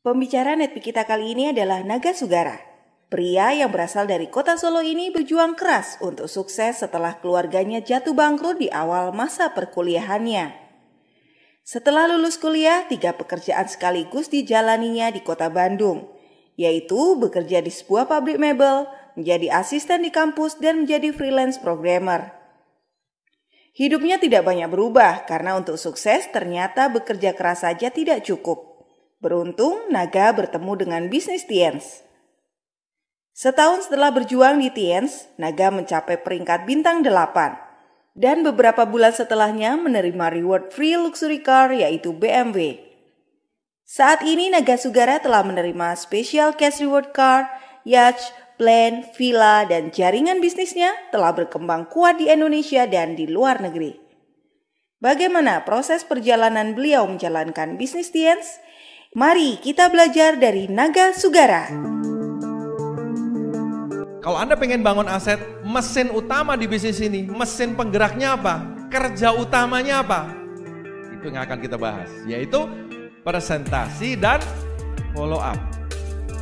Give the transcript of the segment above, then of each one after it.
Pembicara Netpi kita kali ini adalah Naga Sugara. Pria yang berasal dari kota Solo ini berjuang keras untuk sukses setelah keluarganya jatuh bangkrut di awal masa perkuliahannya. Setelah lulus kuliah, 3 pekerjaan sekaligus dijalaninya di kota Bandung, yaitu bekerja di sebuah pabrik mebel, menjadi asisten di kampus, dan menjadi freelance programmer. Hidupnya tidak banyak berubah karena untuk sukses ternyata bekerja keras saja tidak cukup. Beruntung, Naga bertemu dengan bisnis Tiens. Setahun setelah berjuang di Tiens, Naga mencapai peringkat bintang 8. Dan beberapa bulan setelahnya menerima reward free luxury car yaitu BMW. Saat ini Naga Sugara telah menerima special cash reward car, yacht, plane, villa, dan jaringan bisnisnya telah berkembang kuat di Indonesia dan di luar negeri. Bagaimana proses perjalanan beliau menjalankan bisnis Tiens? Mari kita belajar dari Naga Sugara. Kalau Anda pengen bangun aset, mesin utama di bisnis ini, mesin penggeraknya apa? Kerja utamanya apa? Itu yang akan kita bahas, yaitu presentasi dan follow up.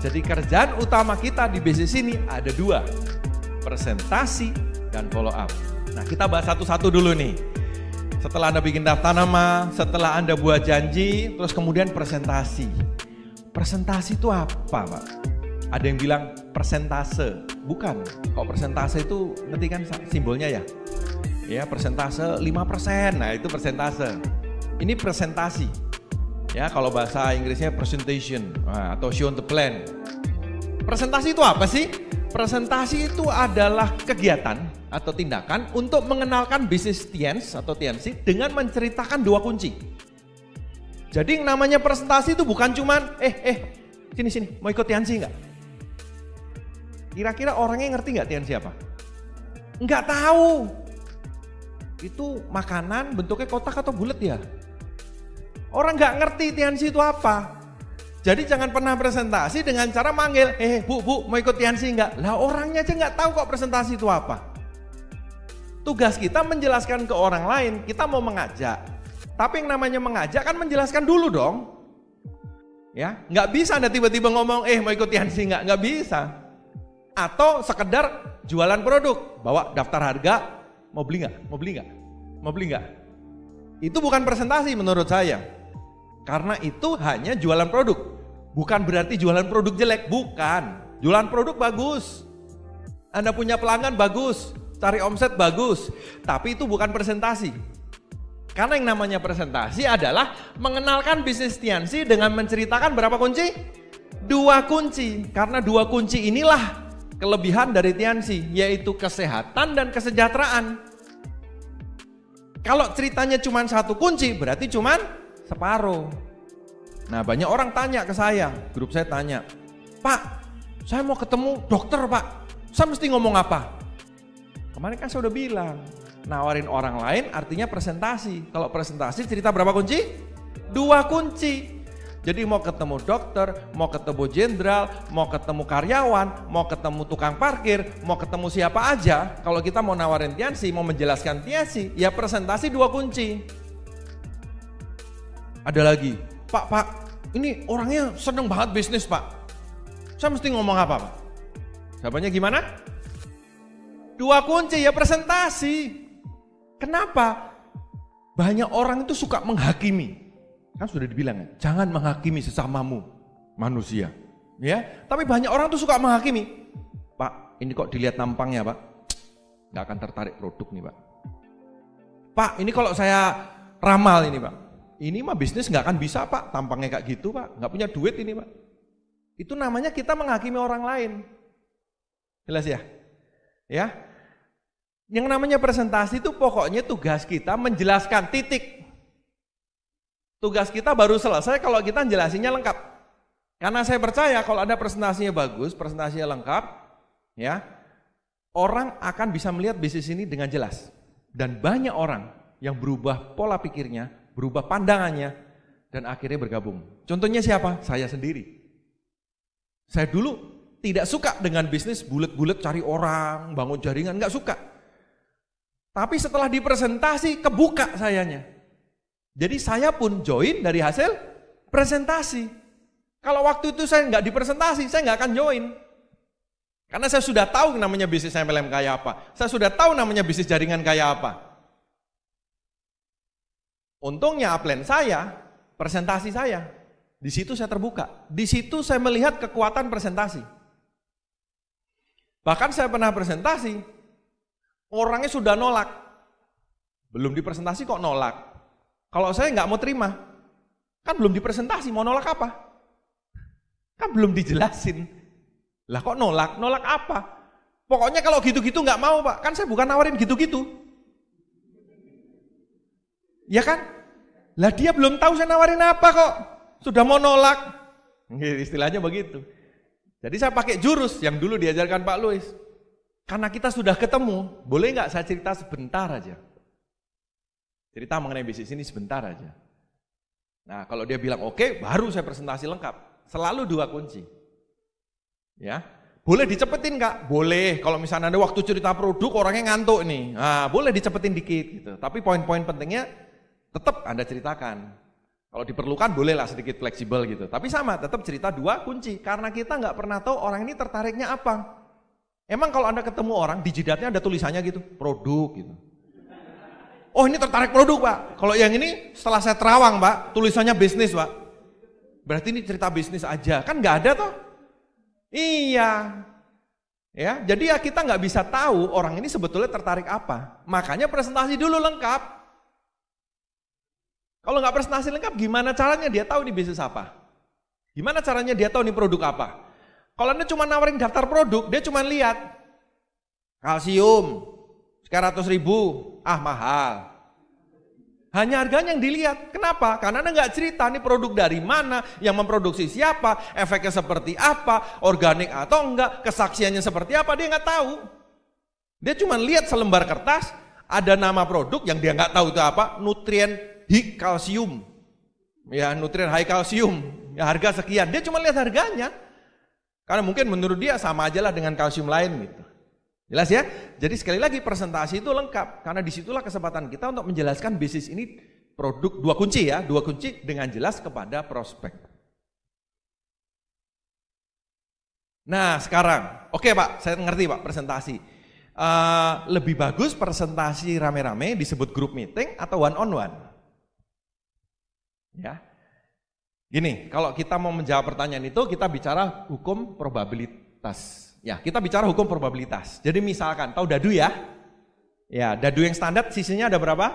Jadi kerjaan utama kita di bisnis ini ada 2, presentasi dan follow up. Nah, kita bahas satu-satu dulu nih. Setelah Anda bikin daftar nama, setelah Anda buat janji, terus kemudian presentasi. Presentasi itu apa, Pak? Ada yang bilang persentase. Bukan. Kok persentase itu ngerti kan simbolnya ya? Ya, persentase 5%. Nah, itu persentase. Ini presentasi. Ya, kalau bahasa Inggrisnya presentation atau show the plan. Presentasi itu apa sih? Presentasi itu adalah kegiatan atau tindakan untuk mengenalkan bisnis Tiens atau Tiensi dengan menceritakan 2 kunci. Jadi yang namanya presentasi itu bukan cuman sini mau ikut Tiensi enggak? Kira-kira orangnya ngerti enggak Tiensi apa? Enggak tahu. Itu makanan bentuknya kotak atau bulat ya? Orang enggak ngerti Tiensi itu apa. Jadi jangan pernah presentasi dengan cara manggil, bu mau ikut Tiensi enggak? Lah orangnya aja enggak tahu kok presentasi itu apa. Tugas kita menjelaskan ke orang lain, kita mau mengajak. Tapi yang namanya mengajak kan menjelaskan dulu dong. Ya, nggak bisa Anda tiba-tiba ngomong, mau ikut Tiensi nggak bisa. Atau sekedar jualan produk, bawa daftar harga, mau beli nggak? Itu bukan presentasi menurut saya. Karena itu hanya jualan produk. Bukan berarti jualan produk jelek, bukan. Jualan produk bagus. Anda punya pelanggan bagus. Cari omset bagus, tapi itu bukan presentasi. Karena yang namanya presentasi adalah mengenalkan bisnis Tiensi dengan menceritakan berapa kunci? 2 kunci. Karena 2 kunci inilah kelebihan dari Tiensi, yaitu kesehatan dan kesejahteraan. Kalau ceritanya cuma 1 kunci, berarti cuma separuh. Nah, banyak orang tanya ke saya, grup saya tanya, Pak, saya mau ketemu dokter Pak, saya mesti ngomong apa? Kemarin kan saya udah bilang, nawarin orang lain artinya presentasi. Kalau presentasi cerita berapa kunci? 2 kunci. Jadi mau ketemu dokter, mau ketemu jenderal, mau ketemu karyawan, mau ketemu tukang parkir, mau ketemu siapa aja. Kalau kita mau nawarin Tiensi, mau menjelaskan Tiensi, ya presentasi 2 kunci. Ada lagi, Pak, ini orangnya seneng banget bisnis Pak. Saya mesti ngomong apa Pak? Jawabannya gimana? 2 kunci, ya presentasi. Kenapa? Banyak orang itu suka menghakimi. Kan sudah dibilang, jangan menghakimi sesamamu manusia. Ya, tapi banyak orang tuh suka menghakimi. Pak, ini kok dilihat nampangnya Pak, nggak akan tertarik produk nih Pak. Pak, ini kalau saya ramal ini Pak, ini mah bisnis nggak akan bisa Pak, tampangnya kayak gitu Pak, nggak punya duit ini Pak. Itu namanya kita menghakimi orang lain. Jelas ya? Ya, yang namanya presentasi itu pokoknya tugas kita menjelaskan titik. Tugas kita baru selesai kalau kita jelasinnya lengkap. Karena saya percaya kalau ada presentasinya bagus, presentasinya lengkap, ya, orang akan bisa melihat bisnis ini dengan jelas. Dan banyak orang yang berubah pola pikirnya, berubah pandangannya, dan akhirnya bergabung. Contohnya siapa? Saya sendiri. Saya dulu tidak suka dengan bisnis bulet-bulet cari orang, bangun jaringan, nggak suka. Tapi setelah dipresentasi, kebuka sayanya. Jadi saya pun join dari hasil presentasi. Kalau waktu itu saya nggak di presentasi, saya nggak akan join. Karena saya sudah tahu namanya bisnis MLM kayak apa. Saya sudah tahu namanya bisnis jaringan kayak apa. Untungnya upline saya, presentasi saya, di situ saya terbuka. Di situ saya melihat kekuatan presentasi. Bahkan saya pernah presentasi, orangnya sudah nolak. Belum dipresentasi kok nolak. Kalau saya nggak mau terima, kan belum dipresentasi, mau nolak apa? Kan belum dijelasin. Lah kok nolak? Nolak apa? Pokoknya kalau gitu-gitu nggak mau Pak, kan saya bukan nawarin gitu-gitu. Ya kan? Lah dia belum tahu saya nawarin apa kok, sudah mau nolak. Istilahnya begitu. Jadi saya pakai jurus yang dulu diajarkan Pak Louis. Karena kita sudah ketemu, boleh nggak saya cerita sebentar aja? Cerita mengenai bisnis ini sebentar aja. Nah kalau dia bilang oke, baru saya presentasi lengkap. Selalu 2 kunci. Ya, boleh dicepetin nggak? Boleh. Kalau misalnya ada waktu cerita produk orangnya ngantuk nih, nah, boleh dicepetin dikit gitu. Tapi poin-poin pentingnya tetap Anda ceritakan. Kalau diperlukan bolehlah sedikit fleksibel gitu. Tapi sama, tetap cerita 2 kunci. Karena kita nggak pernah tahu orang ini tertariknya apa. Emang kalau Anda ketemu orang di jidatnya ada tulisannya gitu, produk gitu. Oh ini tertarik produk Pak. Kalau yang ini setelah saya terawang Pak, tulisannya bisnis Pak. Berarti ini cerita bisnis aja. Kan nggak ada toh. Iya, ya. Jadi ya kita nggak bisa tahu orang ini sebetulnya tertarik apa. Makanya presentasi dulu lengkap. Kalau nggak presentasi lengkap, gimana caranya dia tahu ini bisnis apa? Gimana caranya dia tahu ini produk apa? Kalau Anda cuma nawarin daftar produk, dia cuma lihat kalsium sekian ratus ribu, mahal. Hanya harganya yang dilihat. Kenapa? Karena Anda nggak cerita nih produk dari mana, yang memproduksi siapa, efeknya seperti apa, organik atau enggak, kesaksiannya seperti apa, dia nggak tahu. Dia cuma lihat selembar kertas, ada nama produk yang dia nggak tahu itu apa, nutrien high kalsium, ya nutrien high kalsium, ya harga sekian. Dia cuma lihat harganya, karena mungkin menurut dia sama aja lah dengan kalsium lain gitu. Jelas ya? Jadi sekali lagi presentasi itu lengkap, karena disitulah kesempatan kita untuk menjelaskan bisnis ini produk 2 kunci ya, 2 kunci dengan jelas kepada prospek. Nah sekarang, oke Pak, saya ngerti Pak presentasi. Lebih bagus presentasi rame-rame disebut group meeting atau one on one? Ya, gini, kalau kita mau menjawab pertanyaan itu kita bicara hukum probabilitas. Ya, kita bicara hukum probabilitas. Jadi misalkan, tahu dadu ya? Ya, dadu yang standar sisinya ada berapa?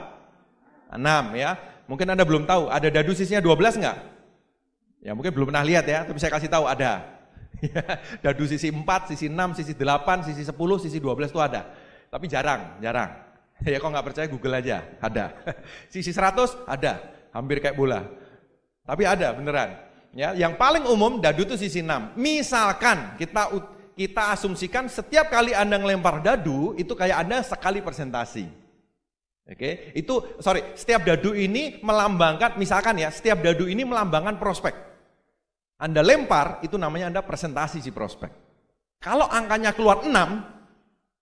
6 ya. Mungkin Anda belum tahu, ada dadu sisinya 12 enggak? Ya, mungkin belum pernah lihat ya, tapi saya kasih tahu ada. Dadu sisi 4, sisi 6, sisi 8, sisi 10, sisi 12 itu ada. Tapi jarang. Ya kalau nggak percaya Google aja, ada. Sisi 100 ada, hampir kayak bola. Tapi ada beneran. Ya, yang paling umum dadu itu sisi 6. Misalkan kita asumsikan setiap kali Anda ngelempar dadu, itu kayak Anda sekali presentasi. Oke, setiap dadu ini melambangkan, misalkan ya, setiap dadu ini melambangkan prospek. Anda lempar, itu namanya Anda presentasi si prospek. Kalau angkanya keluar 6,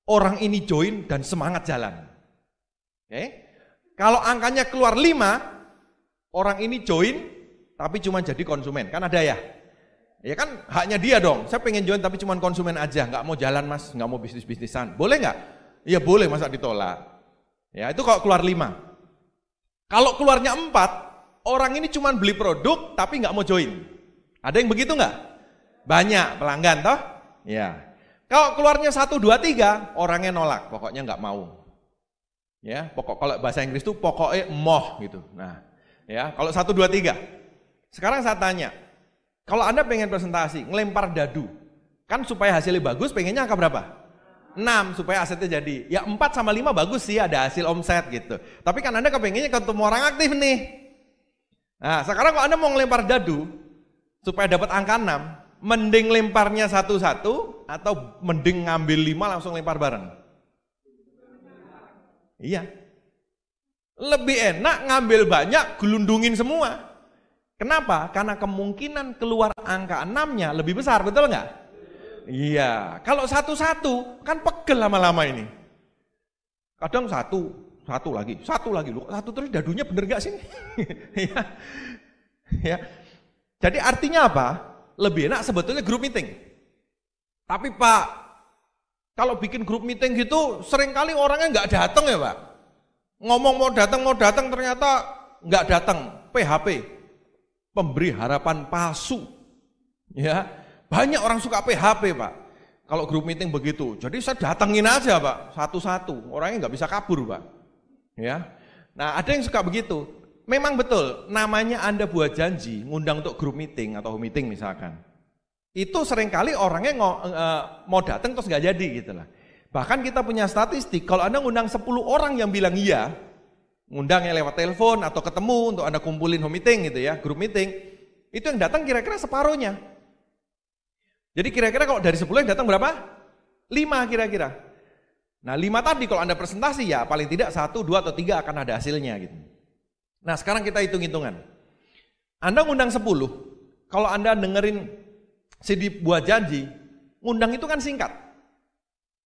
orang ini join dan semangat jalan. Oke, kalau angkanya keluar 5, orang ini join, tapi cuma jadi konsumen, kan ada ya? Ya kan haknya dia dong, saya pengen join tapi cuma konsumen aja, nggak mau jalan mas, nggak mau bisnis-bisnisan, boleh nggak? Ya boleh, masa ditolak? Ya itu kalau keluar 5. Kalau keluarnya 4, orang ini cuma beli produk tapi nggak mau join. Ada yang begitu nggak? Banyak pelanggan toh? Ya. Kalau keluarnya 1, 2, 3, orangnya nolak, pokoknya nggak mau. Ya, kalau bahasa Inggris itu pokoknya moh gitu. Nah, ya kalau 1, 2, 3. Sekarang saya tanya. Kalau Anda pengen presentasi, ngelempar dadu, kan supaya hasilnya bagus, pengennya angka berapa? 6, supaya asetnya jadi. Ya 4 sama 5 bagus sih, ada hasil omset gitu. Tapi kan Anda kepengennya ketemu orang aktif nih. Nah sekarang kalau Anda mau ngelempar dadu, supaya dapat angka 6, mending lemparnya satu-satu, atau mending ngambil 5 langsung lempar bareng? Iya. Lebih enak ngambil banyak, gelundungin semua. Kenapa? Karena kemungkinan keluar angka 6-nya lebih besar, betul nggak? Iya, kalau satu-satu kan pegel lama-lama ini. Kadang satu lagi, satu terus dadunya bener nggak sih? Ya. Jadi artinya apa? Lebih enak sebetulnya grup meeting. Tapi Pak, kalau bikin grup meeting gitu seringkali orangnya nggak datang ya Pak. Ngomong mau datang ternyata nggak datang. PHP, pemberi harapan palsu. Ya, banyak orang suka PHP Pak. Kalau grup meeting begitu, jadi saya datengin aja Pak, satu-satu. Orangnya nggak bisa kabur Pak. Ya, nah ada yang suka begitu. Memang betul, namanya Anda buat janji, ngundang untuk grup meeting atau home meeting misalkan. Itu seringkali orangnya mau datang terus nggak jadi gitu lah. Bahkan kita punya statistik, kalau Anda ngundang 10 orang yang bilang iya, ngundangnya lewat telepon atau ketemu untuk Anda kumpulin home meeting gitu ya, grup meeting, itu yang datang kira-kira separuhnya. Jadi kira-kira kalau dari 10 yang datang berapa? 5 kira-kira. Nah 5 tadi kalau Anda presentasi ya paling tidak 1, 2, atau 3 akan ada hasilnya gitu. Nah sekarang kita hitung-hitungan. Anda ngundang 10, kalau Anda dengerin CD buat janji, ngundang itu kan singkat.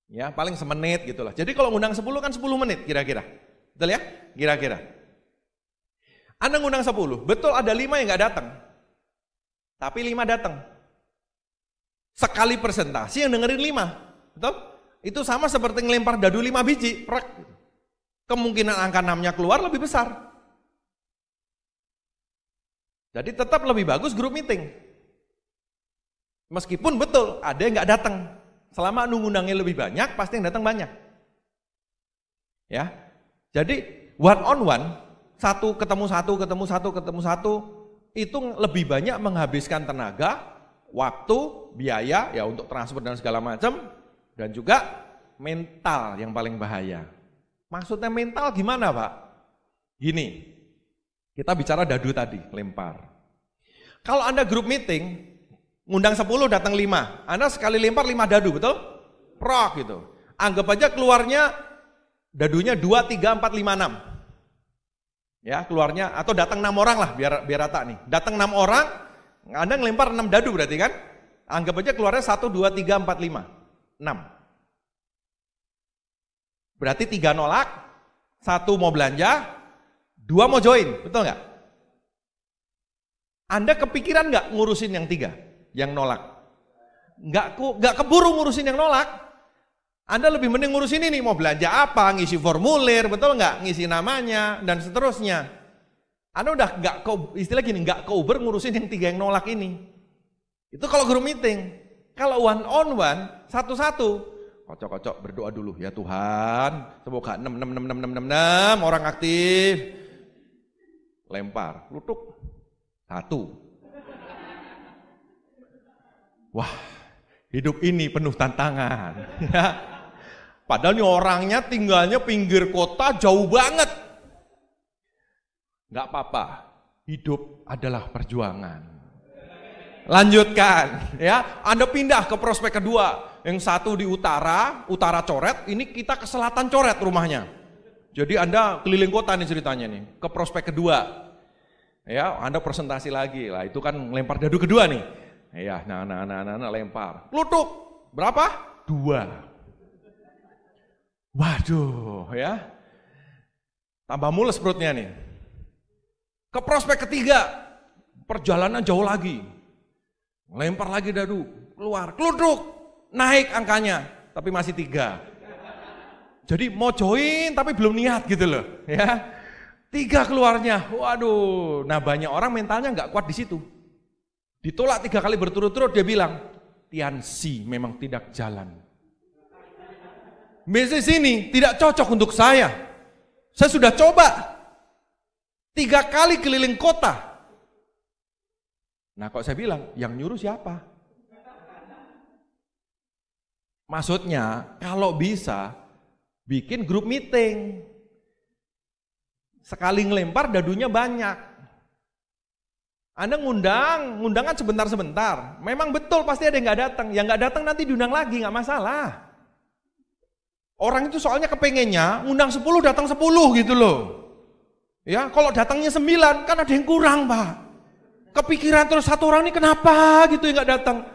Ya, paling semenit gitulah. Jadi kalau ngundang 10 kan 10 menit kira-kira. Betul ya? Kira-kira. Anda ngundang 10, betul ada 5 yang nggak datang. Tapi 5 datang. Sekali presentasi yang dengerin 5. Betul? Itu sama seperti ngelempar dadu 5 biji, prek. Kemungkinan angka 6-nya keluar lebih besar. Jadi tetap lebih bagus grup meeting. Meskipun betul ada yang nggak datang, selama ngundangnya lebih banyak, pasti yang datang banyak. Ya, jadi one on one, satu ketemu satu, itu lebih banyak menghabiskan tenaga, waktu, biaya, ya untuk transfer dan segala macam, dan juga mental yang paling bahaya. Maksudnya mental gimana Pak? Gini, kita bicara dadu tadi, lempar. Kalau Anda grup meeting, ngundang 10 datang 5. Anda sekali lempar 5 dadu, betul? Prok gitu. Anggap aja keluarnya dadunya 2, 3, 4, 5, 6. Ya, keluarnya atau datang 6 orang lah biar rata nih. Datang 6 orang, Anda ngelempar 6 dadu berarti kan? Anggap aja keluarnya 1, 2, 3, 4, 5. 6. Berarti 3 nolak, 1 mau belanja, 2 mau join, betul nggak? Anda kepikiran nggak ngurusin yang 3? Yang nolak, nggak keburu ngurusin yang nolak. Anda lebih mending ngurusin ini, mau belanja apa, ngisi formulir, betul nggak, ngisi namanya dan seterusnya. Anda udah nggak istilah gini, nggak ke Uber ngurusin yang 3 yang nolak ini. Itu kalau grup meeting. Kalau one on one, satu-satu, kocok-kocok berdoa dulu ya Tuhan, semoga 6 orang aktif, lempar, lutuk 1. Wah, hidup ini penuh tantangan. Padahal ini orangnya tinggalnya pinggir kota jauh banget. Gak apa-apa, hidup adalah perjuangan. Lanjutkan, ya. Anda pindah ke prospek kedua. Yang satu di utara coret, ini kita ke selatan coret rumahnya. Jadi Anda keliling kota nih ceritanya nih, ke prospek kedua. Ya, Anda presentasi lagi lah, itu kan lempar dadu kedua nih. Ya, nah, lempar. Lutuk, berapa? 2. Waduh, ya. Tambah mules perutnya nih. Ke prospek ketiga, perjalanan jauh lagi. Lempar lagi dadu, keluar, klutuk, naik angkanya, tapi masih 3. Jadi mau join tapi belum niat gitu loh, ya. 3 keluarnya, waduh. Nah banyak orang mentalnya nggak kuat di situ. Ditolak 3 kali berturut-turut, dia bilang, Tiansi memang tidak jalan. Bisnis ini tidak cocok untuk saya. Saya sudah coba 3 kali keliling kota. Nah kok saya bilang, yang nyuruh siapa? Maksudnya, kalau bisa, bikin grup meeting. Sekali ngelempar, dadunya banyak. Anda ngundang kan sebentar-sebentar. Memang betul pasti ada yang nggak datang. Yang nggak datang nanti diundang lagi, nggak masalah. Orang itu soalnya kepengennya ngundang 10 datang 10 gitu loh. Ya, kalau datangnya 9 kan ada yang kurang Pak. Kepikiran terus 1 orang ini kenapa gitu yang nggak datang.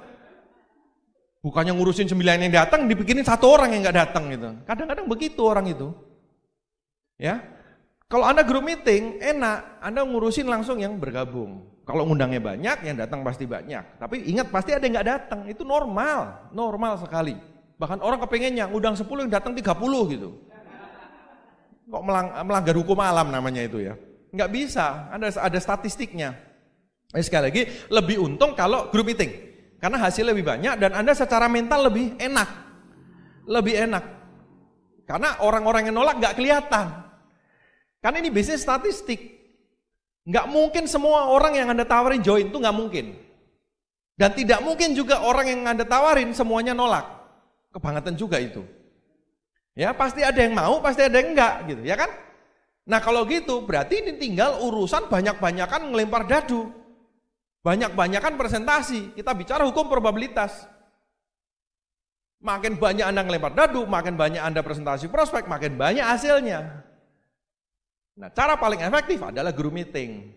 Bukannya ngurusin 9 yang datang, dipikirin 1 orang yang nggak datang gitu. Kadang-kadang begitu orang itu. Ya, kalau Anda grup meeting enak, Anda ngurusin langsung yang bergabung. Kalau ngundangnya banyak, yang datang pasti banyak. Tapi ingat pasti ada yang nggak datang, itu normal sekali. Bahkan orang kepengennya ngundang 10 yang datang 30 gitu. Kok melanggar hukum alam namanya itu ya? Nggak bisa, ada statistiknya. Sekali lagi, lebih untung kalau group meeting. Karena hasilnya lebih banyak dan Anda secara mental lebih enak. Lebih enak. Karena orang-orang yang nolak nggak kelihatan. Karena ini bisnis statistik. Nggak mungkin semua orang yang Anda tawarin join, itu nggak mungkin. Dan tidak mungkin juga orang yang Anda tawarin semuanya nolak. Kebangetan juga itu. Ya pasti ada yang mau, pasti ada yang enggak gitu, ya kan? Nah kalau gitu berarti ini tinggal urusan banyak-banyakan ngelempar dadu. Banyak-banyakan presentasi, kita bicara hukum probabilitas. Makin banyak Anda ngelempar dadu, makin banyak Anda presentasi prospek, makin banyak hasilnya. Nah, cara paling efektif adalah group meeting.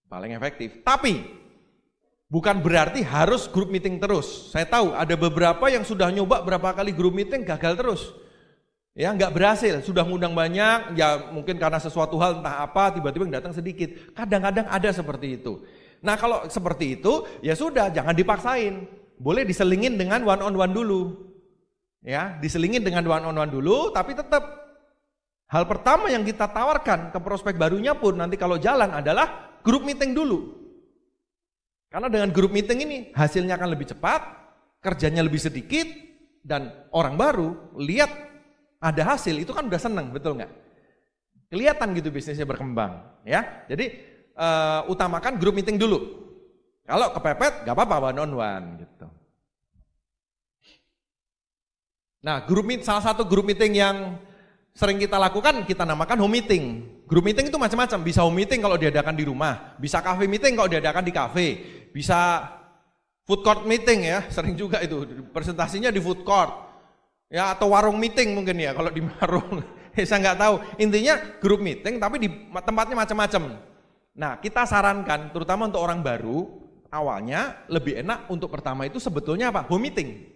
Paling efektif. Tapi bukan berarti harus group meeting terus. Saya tahu ada beberapa yang sudah nyoba berapa kali group meeting gagal terus. Ya, nggak berhasil. Sudah ngundang banyak, ya mungkin karena sesuatu hal entah apa tiba-tiba yang datang sedikit. Kadang-kadang ada seperti itu. Nah, kalau seperti itu ya sudah jangan dipaksain. Boleh diselingin dengan one on one dulu. Ya, diselingin dengan one on one dulu tapi tetap hal pertama yang kita tawarkan ke prospek barunya pun nanti kalau jalan adalah group meeting dulu. Karena dengan group meeting ini hasilnya akan lebih cepat, kerjanya lebih sedikit, dan orang baru lihat ada hasil itu kan udah seneng, betul nggak? Kelihatan gitu bisnisnya berkembang, ya. Jadi utamakan group meeting dulu. Kalau kepepet nggak apa-apa one on one gitu. Nah, salah satu group meeting yang sering kita lakukan, kita namakan home meeting. Group meeting itu macam-macam, bisa home meeting kalau diadakan di rumah, bisa cafe meeting kalau diadakan di cafe, bisa food court meeting ya, sering juga itu, presentasinya di food court. Ya atau warung meeting mungkin ya, kalau di warung, saya nggak tahu. Intinya group meeting tapi di tempatnya macam-macam. Nah kita sarankan, terutama untuk orang baru, awalnya lebih enak untuk pertama itu sebetulnya apa? Home meeting.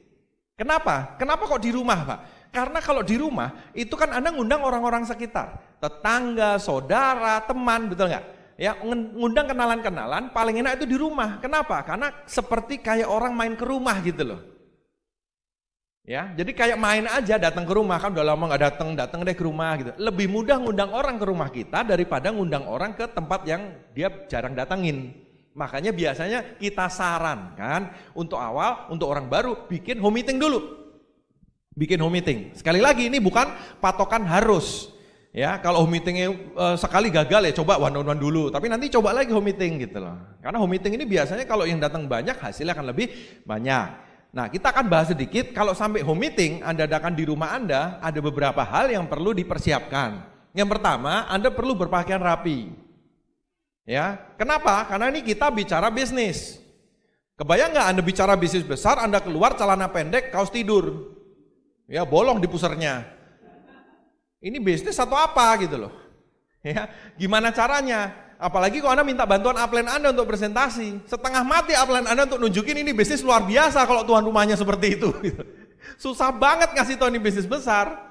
Kenapa? Kenapa kok di rumah Pak? Karena kalau di rumah itu kan Anda ngundang orang-orang sekitar, tetangga, saudara, teman, betul nggak? Ya ngundang kenalan-kenalan paling enak itu di rumah. Kenapa? Karena seperti kayak orang main ke rumah gitu loh. Ya, jadi kayak main aja datang ke rumah, kan udah lama nggak datang deh ke rumah gitu. Lebih mudah ngundang orang ke rumah kita daripada ngundang orang ke tempat yang dia jarang datangin. Makanya biasanya kita sarankan untuk awal, untuk orang baru bikin home meeting dulu. Bikin home meeting. Sekali lagi ini bukan patokan harus. Ya, kalau home meetingnya sekali gagal ya coba one on one dulu. Tapi nanti coba lagi home meeting gitu loh. Karena home meeting ini biasanya kalau yang datang banyak hasilnya akan lebih banyak. Nah, kita akan bahas sedikit kalau sampai home meeting Anda adakan di rumah Anda, ada beberapa hal yang perlu dipersiapkan. Yang pertama, Anda perlu berpakaian rapi. Ya, kenapa? Karena ini kita bicara bisnis. Kebayang nggak Anda bicara bisnis besar, Anda keluar celana pendek, kaos tidur. Ya, bolong di pusernya. Ini bisnis atau apa gitu loh. Ya, gimana caranya? Apalagi kalau Anda minta bantuan upline Anda untuk presentasi. Setengah mati upline Anda untuk nunjukin ini bisnis luar biasa kalau tuan rumahnya seperti itu. Susah banget ngasih tahu ini bisnis besar.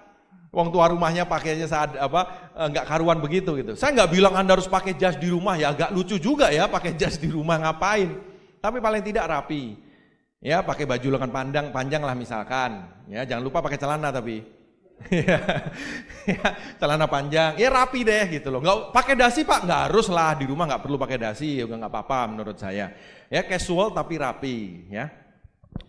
Wong tuan rumahnya pakainya nggak karuan begitu gitu. Saya nggak bilang Anda harus pakai jas di rumah ya, agak lucu juga ya pakai jas di rumah ngapain. Tapi paling tidak rapi. Ya, pakai baju lengan panjang lah misalkan. Ya, jangan lupa pakai celana tapi. Ya, celana panjang. Ya rapi deh gitu loh. Nggak pakai dasi Pak, nggak harus lah di rumah, nggak perlu pakai dasi, juga nggak apa-apa menurut saya. Ya, casual tapi rapi. Ya,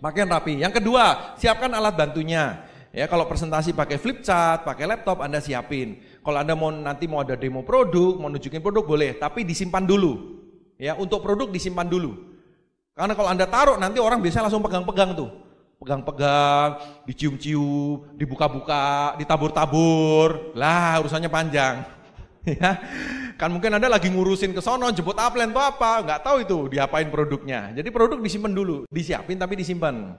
pakaian rapi. Yang kedua, siapkan alat bantunya. Ya, kalau presentasi pakai flip chart, pakai laptop Anda siapin. Kalau Anda nanti mau ada demo produk, mau nunjukin produk boleh, tapi disimpan dulu. Ya, untuk produk disimpan dulu. Karena kalau Anda taruh nanti orang biasanya langsung pegang-pegang tuh. Pegang-pegang, dicium-cium, dibuka-buka, ditabur-tabur. Lah, urusannya panjang. Ya. Kan mungkin Anda lagi ngurusin ke sono, jemput upline atau apa, nggak tahu itu diapain produknya. Jadi produk disimpan dulu, disiapin tapi disimpan.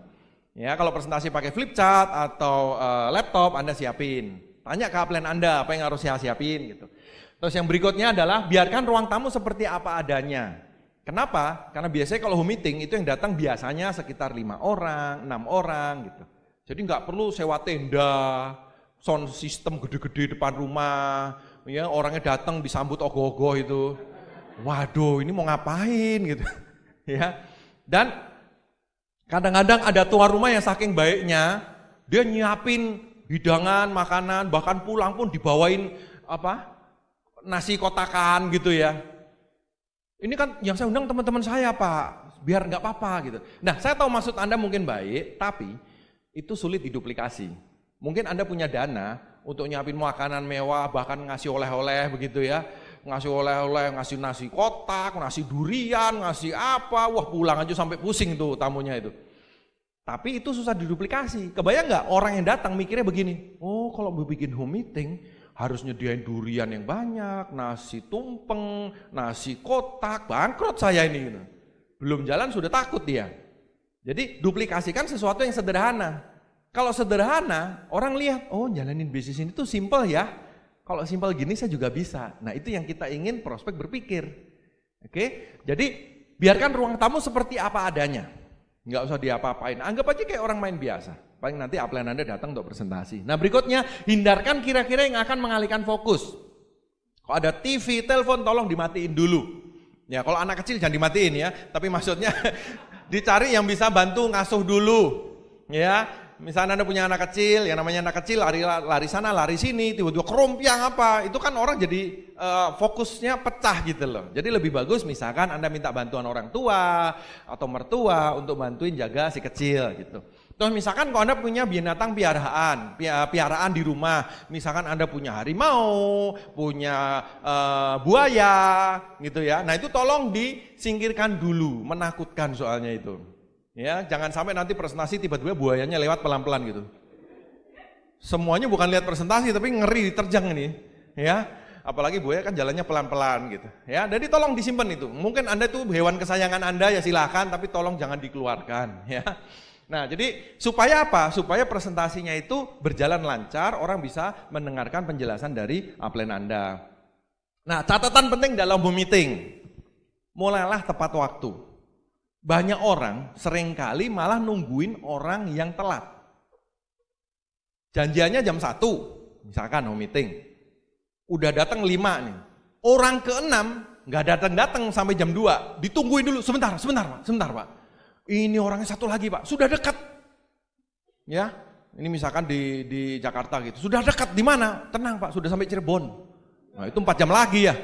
Ya, kalau presentasi pakai flip chart atau laptop Anda siapin. Tanya ke upline Anda apa yang harus saya siapin gitu. Terus yang berikutnya adalah biarkan ruang tamu seperti apa adanya. Kenapa? Karena biasanya kalau home meeting itu yang datang biasanya sekitar 5 orang, 6 orang gitu. Jadi nggak perlu sewa tenda, sound system gede-gede depan rumah, ya orangnya datang disambut ogoh-ogoh itu. Waduh, ini mau ngapain gitu. Ya. Dan kadang-kadang ada tuan rumah yang saking baiknya, dia nyiapin hidangan, makanan, bahkan pulang pun dibawain nasi kotakan gitu ya. Ini kan yang saya undang teman-teman saya Pak, biar nggak apa-apa gitu. Nah, saya tahu maksud Anda mungkin baik, tapi itu sulit diduplikasi. Mungkin Anda punya dana untuk nyiapin makanan mewah, bahkan ngasih oleh-oleh begitu ya. Ngasih oleh-oleh, ngasih nasi kotak, ngasih durian, ngasih apa, wah pulang aja sampai pusing tuh tamunya itu. Tapi itu susah diduplikasi. Kebayang nggak orang yang datang mikirnya begini, oh kalau mau bikin home meeting harus nyediain durian yang banyak, nasi tumpeng, nasi kotak, bangkrut saya ini. Gitu. Belum jalan sudah takut dia. Jadi duplikasikan sesuatu yang sederhana. Kalau sederhana, orang lihat, oh jalanin bisnis ini tuh simple ya. Kalau simpel gini saya juga bisa. Nah itu yang kita ingin prospek berpikir. Oke, jadi biarkan ruang tamu seperti apa adanya. Nggak usah diapa-apain. Anggap aja kayak orang main biasa. Paling nanti upline Anda datang untuk presentasi. Nah berikutnya, hindarkan kira-kira yang akan mengalihkan fokus. Kalau ada TV, telepon tolong dimatiin dulu. Ya kalau anak kecil jangan dimatiin ya. Tapi maksudnya dicari yang bisa bantu ngasuh dulu. Ya. Misalnya Anda punya anak kecil, yang namanya anak kecil lari sana, lari sini, tiba-tiba kerompiang apa, itu kan orang jadi fokusnya pecah gitu loh. Jadi lebih bagus misalkan Anda minta bantuan orang tua atau mertua untuk bantuin jaga si kecil gitu. Terus misalkan kalau Anda punya binatang piaraan di rumah, misalkan Anda punya harimau, punya buaya gitu ya. Nah itu tolong disingkirkan dulu, menakutkan soalnya itu. Ya, jangan sampai nanti presentasi tiba-tiba buayanya lewat pelan-pelan gitu. Semuanya bukan lihat presentasi tapi ngeri diterjang ini, ya. Apalagi buaya kan jalannya pelan-pelan gitu. Ya, jadi tolong disimpan itu. Mungkin Anda itu hewan kesayangan Anda ya silakan, tapi tolong jangan dikeluarkan, ya. Nah, jadi supaya apa? Supaya presentasinya itu berjalan lancar, orang bisa mendengarkan penjelasan dari upline Anda. Nah, catatan penting dalam meeting. Mulailah tepat waktu. Banyak orang seringkali malah nungguin orang yang telat. Janjiannya jam 1, misalkan home meeting. Udah datang 5 nih. Orang ke-6 nggak datang-datang sampai jam 2. Ditungguin dulu, sebentar Pak. Ini orangnya satu lagi Pak, sudah dekat. Ya, ini misalkan di Jakarta gitu. Sudah dekat di mana? Tenang Pak, sudah sampai Cirebon. Nah itu 4 jam lagi ya.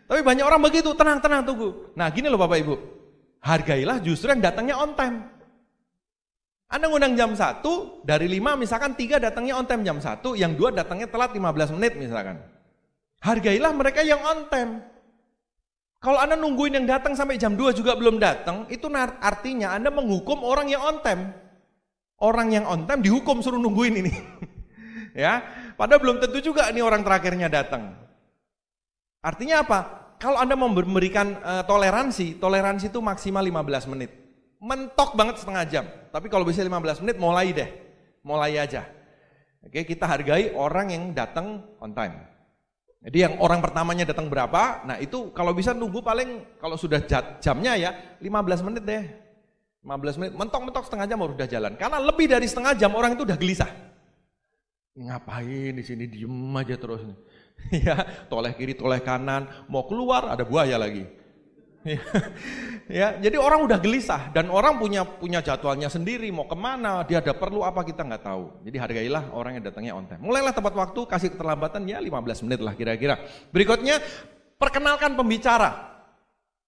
Tapi banyak orang begitu, tenang tunggu. Nah gini loh Bapak Ibu. Hargailah justru yang datangnya on time. Anda ngundang jam 1, dari 5 misalkan 3 datangnya on time jam 1, yang 2 datangnya telat 15 menit misalkan. Hargailah mereka yang on time. Kalau Anda nungguin yang datang sampai jam 2 juga belum datang, itu artinya Anda menghukum orang yang on time. Orang yang on time dihukum suruh nungguin ini. Ya, padahal belum tentu juga ini orang terakhirnya datang. Artinya apa? Kalau Anda memberikan toleransi itu maksimal 15 menit. Mentok banget setengah jam. Tapi kalau bisa 15 menit mulai aja. Oke, kita hargai orang yang datang on time. Jadi yang orang pertamanya datang berapa, nah itu kalau bisa nunggu paling kalau sudah jamnya ya 15 menit deh. 15 menit, mentok-mentok setengah jam baru udah jalan. Karena lebih dari setengah jam orang itu udah gelisah. Ngapain di sini diem aja terus nih. Ya, toleh kiri, toleh kanan, mau keluar ada buaya lagi. Ya, jadi orang udah gelisah dan orang punya jadwalnya sendiri, mau kemana, dia ada perlu apa kita nggak tahu. Jadi hargailah orang yang datangnya on time. Mulailah tepat waktu, kasih keterlambatan ya 15 menit lah kira-kira. Berikutnya, perkenalkan pembicara.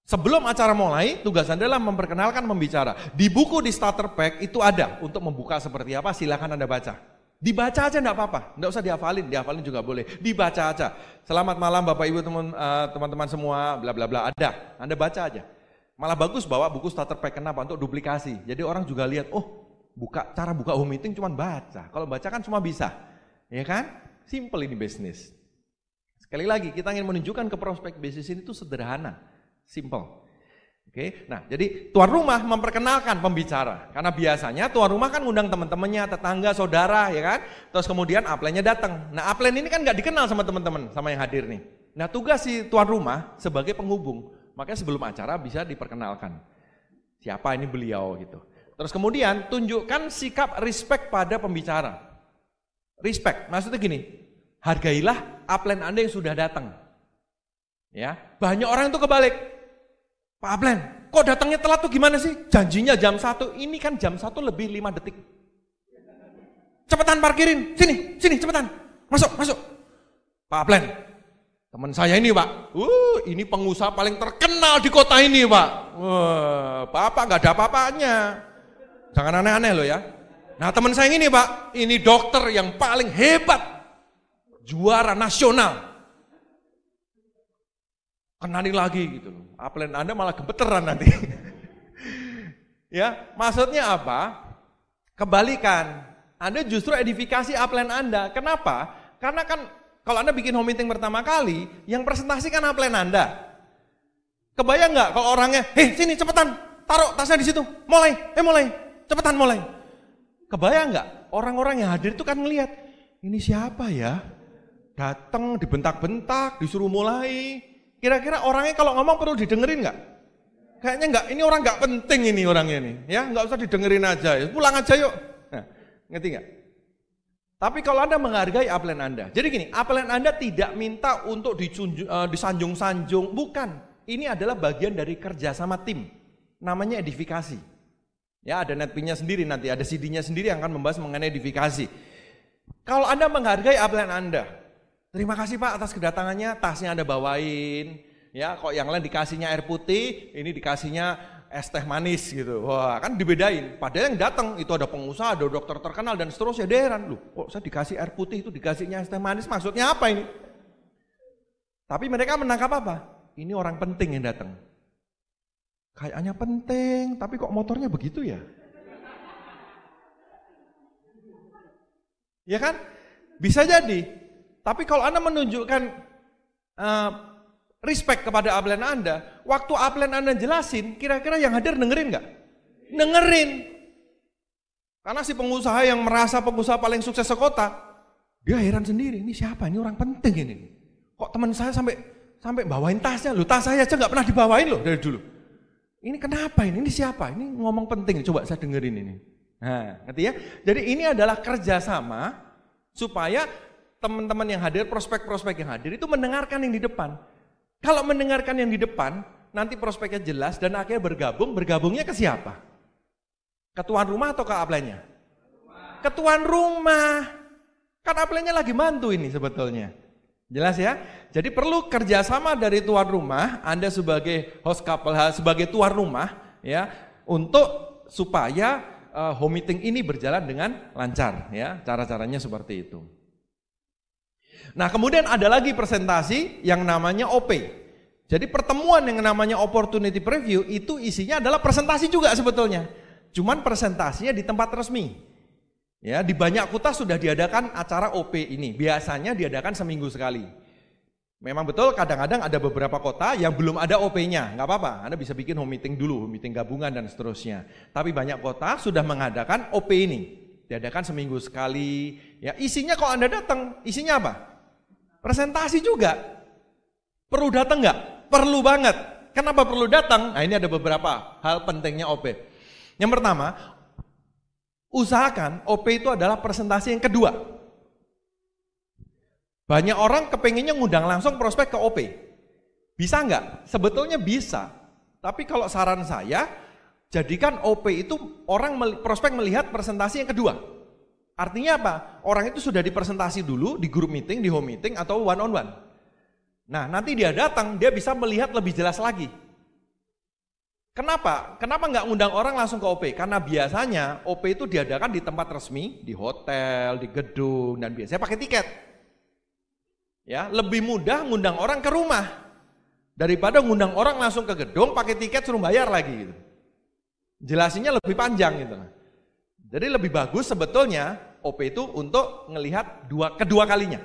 Sebelum acara mulai, tugas Anda adalah memperkenalkan pembicara. Di buku di starter pack itu ada untuk membuka seperti apa, silakan Anda baca. Dibaca aja enggak apa-apa, enggak usah dihafalin juga boleh. Dibaca aja. Selamat malam Bapak Ibu teman-teman semua, bla bla bla ada. Anda baca aja. Malah bagus bawa buku starter pack, kenapa? Untuk duplikasi. Jadi orang juga lihat, oh, cara buka home meeting cuma baca. Kalau baca kan semua bisa. Ya kan? Simple ini bisnis. Sekali lagi, kita ingin menunjukkan ke prospek bisnis ini itu sederhana, simple. Oke, nah jadi tuan rumah memperkenalkan pembicara karena biasanya tuan rumah kan ngundang teman-temannya, tetangga, saudara, ya kan? Terus kemudian upline-nya datang. Nah upline ini kan nggak dikenal sama teman-teman, sama yang hadir nih. Nah tugas si tuan rumah sebagai penghubung, makanya sebelum acara bisa diperkenalkan siapa ini beliau gitu. Terus kemudian tunjukkan sikap respect pada pembicara. Respect, maksudnya gini, hargailah upline Anda yang sudah datang. Ya, banyak orang itu kebalik. Pak Aplen, kok datangnya telat tuh gimana sih? Janjinya jam 1, ini kan jam 1 lebih 5 detik. Cepetan parkirin, sini cepetan. Masuk. Pak Aplen, teman saya ini Pak, ini pengusaha paling terkenal di kota ini Pak. Bapak nggak ada apa-apanya. Jangan aneh-aneh loh ya. Nah teman saya ini Pak, ini dokter yang paling hebat. Juara nasional. Kenalin lagi gitu loh. Aplen Anda malah gemeteran nanti. Ya, maksudnya apa? Kebalikan. Anda justru edifikasi aplen Anda. Kenapa? Karena kan kalau Anda bikin home meeting pertama kali, yang presentasi kan aplen Anda. Kebayang nggak kalau orangnya, sini cepetan, taruh tasnya di situ, mulai, cepetan mulai. Kebayang nggak? Orang-orang yang hadir itu kan ngelihat, ini siapa ya? Datang, dibentak-bentak, disuruh mulai. Kira-kira orangnya kalau ngomong perlu didengerin nggak? Kayaknya nggak, ini orang nggak penting ini orangnya nih, ya nggak usah didengerin aja, pulang aja yuk. Nah, ngerti nggak? Tapi kalau Anda menghargai upline Anda, jadi gini, upline Anda tidak minta untuk disanjung-sanjung, bukan. Ini adalah bagian dari kerja sama tim, namanya edifikasi. Ya ada netpin-nya sendiri nanti, ada CD-nya sendiri yang akan membahas mengenai edifikasi. Kalau Anda menghargai upline Anda, terima kasih Pak atas kedatangannya, tasnya Anda bawain. Ya, kok yang lain dikasihnya air putih, ini dikasihnya es teh manis gitu. Wah, kan dibedain. Padahal yang datang itu ada pengusaha, ada dokter terkenal dan seterusnya. Dia heran, loh, kok saya dikasih air putih itu dikasihnya es teh manis, maksudnya apa ini? Tapi mereka menangkap apa? Ini orang penting yang datang. Kayaknya penting, tapi kok motornya begitu ya? Ya kan? Bisa jadi. Tapi kalau Anda menunjukkan respect kepada upline Anda, waktu upline Anda jelasin, kira-kira yang hadir dengerin nggak? Dengerin. Karena si pengusaha yang merasa pengusaha paling sukses sekota, dia heran sendiri, ini siapa? Ini orang penting ini. Kok teman saya sampai bawain tasnya, loh tas saya aja nggak pernah dibawain loh dari dulu. Ini kenapa ini? Ini siapa? Ini ngomong penting, coba saya dengerin ini. Nah, ngerti ya? Jadi ini adalah kerjasama supaya teman-teman yang hadir, prospek-prospek yang hadir itu mendengarkan yang di depan. Kalau mendengarkan yang di depan, nanti prospeknya jelas dan akhirnya bergabungnya ke siapa? Ke tuan rumah atau ke upline-nya? Ke tuan rumah. Kan upline-nya lagi mantu ini sebetulnya. Jelas ya? Jadi perlu kerjasama dari tuan rumah, Anda sebagai host couple, sebagai tuan rumah, ya, untuk supaya home meeting ini berjalan dengan lancar, ya. Cara-caranya seperti itu. Nah, kemudian ada lagi presentasi yang namanya OP. Jadi pertemuan yang namanya opportunity preview itu isinya adalah presentasi juga sebetulnya. Cuman presentasinya di tempat resmi. Ya, di banyak kota sudah diadakan acara OP ini. Biasanya diadakan seminggu sekali. Memang betul kadang-kadang ada beberapa kota yang belum ada OP-nya. Nggak apa-apa, Anda bisa bikin home meeting dulu, home meeting gabungan dan seterusnya. Tapi banyak kota sudah mengadakan OP ini. Diadakan seminggu sekali. Ya, isinya kalau Anda datang, isinya apa? Presentasi juga. Perlu datang nggak? Perlu banget. Kenapa perlu datang? Nah, ini ada beberapa hal pentingnya OP. Yang pertama, usahakan OP itu adalah presentasi yang kedua. Banyak orang kepengennya ngundang langsung prospek ke OP. Bisa nggak? Sebetulnya bisa. Tapi kalau saran saya, jadikan OP itu prospek melihat presentasi yang kedua. Artinya apa? Orang itu sudah dipresentasi dulu di group meeting, di home meeting, atau one on one. Nah, nanti dia datang, dia bisa melihat lebih jelas lagi. Kenapa? Kenapa nggak ngundang orang langsung ke OP? Karena biasanya OP itu diadakan di tempat resmi, di hotel, di gedung, dan biasanya pakai tiket. Ya, lebih mudah ngundang orang ke rumah daripada ngundang orang langsung ke gedung pakai tiket suruh bayar lagi gitu. Jelasinnya lebih panjang gitu. Jadi lebih bagus sebetulnya OP itu untuk ngelihat kedua kalinya.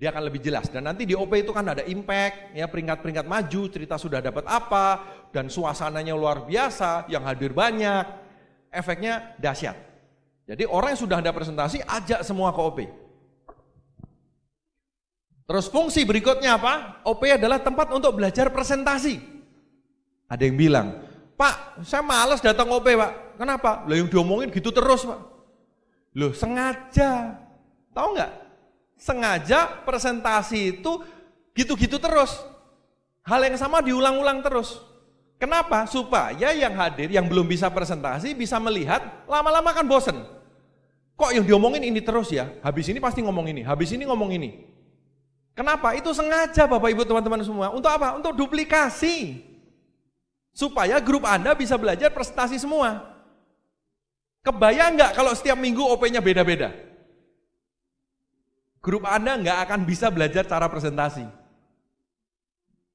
Dia akan lebih jelas dan nanti di OP itu kan ada impact, ya peringkat-peringkat maju, cerita sudah dapat apa dan suasananya luar biasa, yang hadir banyak, efeknya dahsyat. Jadi orang yang sudah ada presentasi ajak semua ke OP. Terus fungsi berikutnya apa? OP adalah tempat untuk belajar presentasi. Ada yang bilang, "Pak, saya malas datang OP, Pak." Kenapa? Lah yang diomongin gitu terus, Pak. Loh, sengaja. Tahu nggak? Sengaja presentasi itu gitu-gitu terus. Hal yang sama diulang-ulang terus. Kenapa? Supaya yang hadir, yang belum bisa presentasi, bisa melihat, lama-lama kan bosen. Kok yang diomongin ini terus ya? Habis ini pasti ngomong ini, habis ini ngomong ini. Kenapa? Itu sengaja Bapak Ibu teman-teman semua. Untuk apa? Untuk duplikasi. Supaya grup Anda bisa belajar presentasi semua. Kebayang nggak kalau setiap minggu OP-nya beda-beda? Grup Anda nggak akan bisa belajar cara presentasi.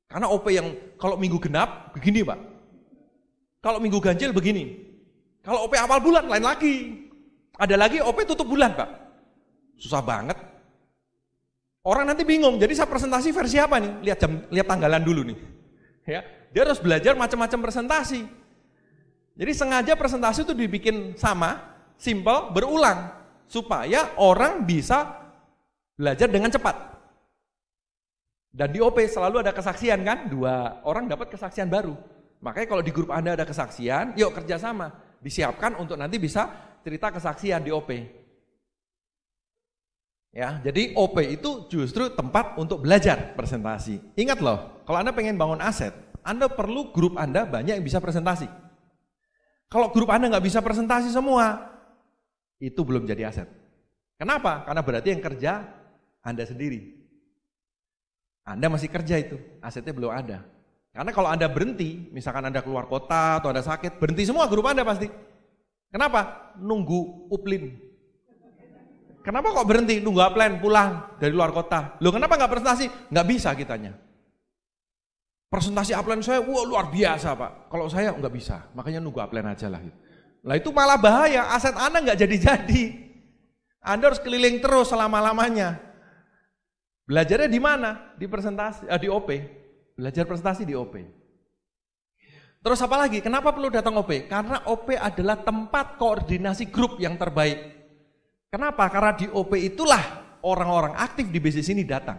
Karena OP yang kalau minggu genap begini Pak. Kalau minggu ganjil begini. Kalau OP awal bulan lain lagi. Ada lagi OP tutup bulan Pak. Susah banget. Orang nanti bingung, jadi saya presentasi versi apa nih? Lihat tanggalan dulu nih. Ya, dia harus belajar macam-macam presentasi. Jadi sengaja presentasi itu dibikin sama, simple, berulang. Supaya orang bisa belajar dengan cepat. Dan di OP selalu ada kesaksian kan? 2 orang dapat kesaksian baru. Makanya kalau di grup Anda ada kesaksian, yuk kerjasama. Disiapkan untuk nanti bisa cerita kesaksian di OP. Ya, jadi OP itu justru tempat untuk belajar presentasi. Ingat loh, kalau Anda pengen bangun aset, Anda perlu grup Anda banyak yang bisa presentasi. Kalau grup Anda nggak bisa presentasi semua, itu belum jadi aset. Kenapa? Karena berarti yang kerja Anda sendiri. Anda masih kerja itu, asetnya belum ada. Karena kalau Anda berhenti, misalkan Anda keluar kota atau Anda sakit, berhenti semua grup Anda pasti. Kenapa? Nunggu uplin. Kenapa kok berhenti? Nunggu upline pulang dari luar kota. Loh kenapa nggak presentasi? Nggak bisa kitanya. Presentasi upline saya, wah luar biasa Pak. Kalau saya nggak bisa, makanya nunggu upline aja lah. Lah itu malah bahaya, aset Anda nggak jadi-jadi. Anda harus keliling terus selama-lamanya. Belajarnya di mana? Di presentasi, di OP. Belajar presentasi di OP. Terus apa lagi? Kenapa perlu datang OP? Karena OP adalah tempat koordinasi grup yang terbaik. Kenapa? Karena di OP itulah orang-orang aktif di bisnis ini datang.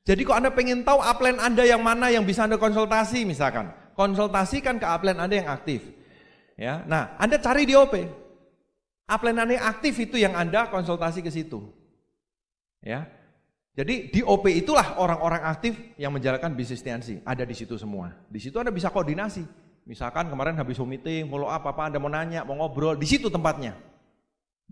Jadi kalau Anda pengen tahu upline Anda yang mana yang bisa Anda konsultasi misalkan, konsultasikan ke upline Anda yang aktif. Ya, nah Anda cari di OP. Upline Anda yang aktif itu yang Anda konsultasi ke situ. Ya, jadi di OP itulah orang-orang aktif yang menjalankan bisnis TNC. Ada di situ semua. Di situ Anda bisa koordinasi. Misalkan kemarin habis meeting, follow up apa Anda mau nanya, mau ngobrol, di situ tempatnya.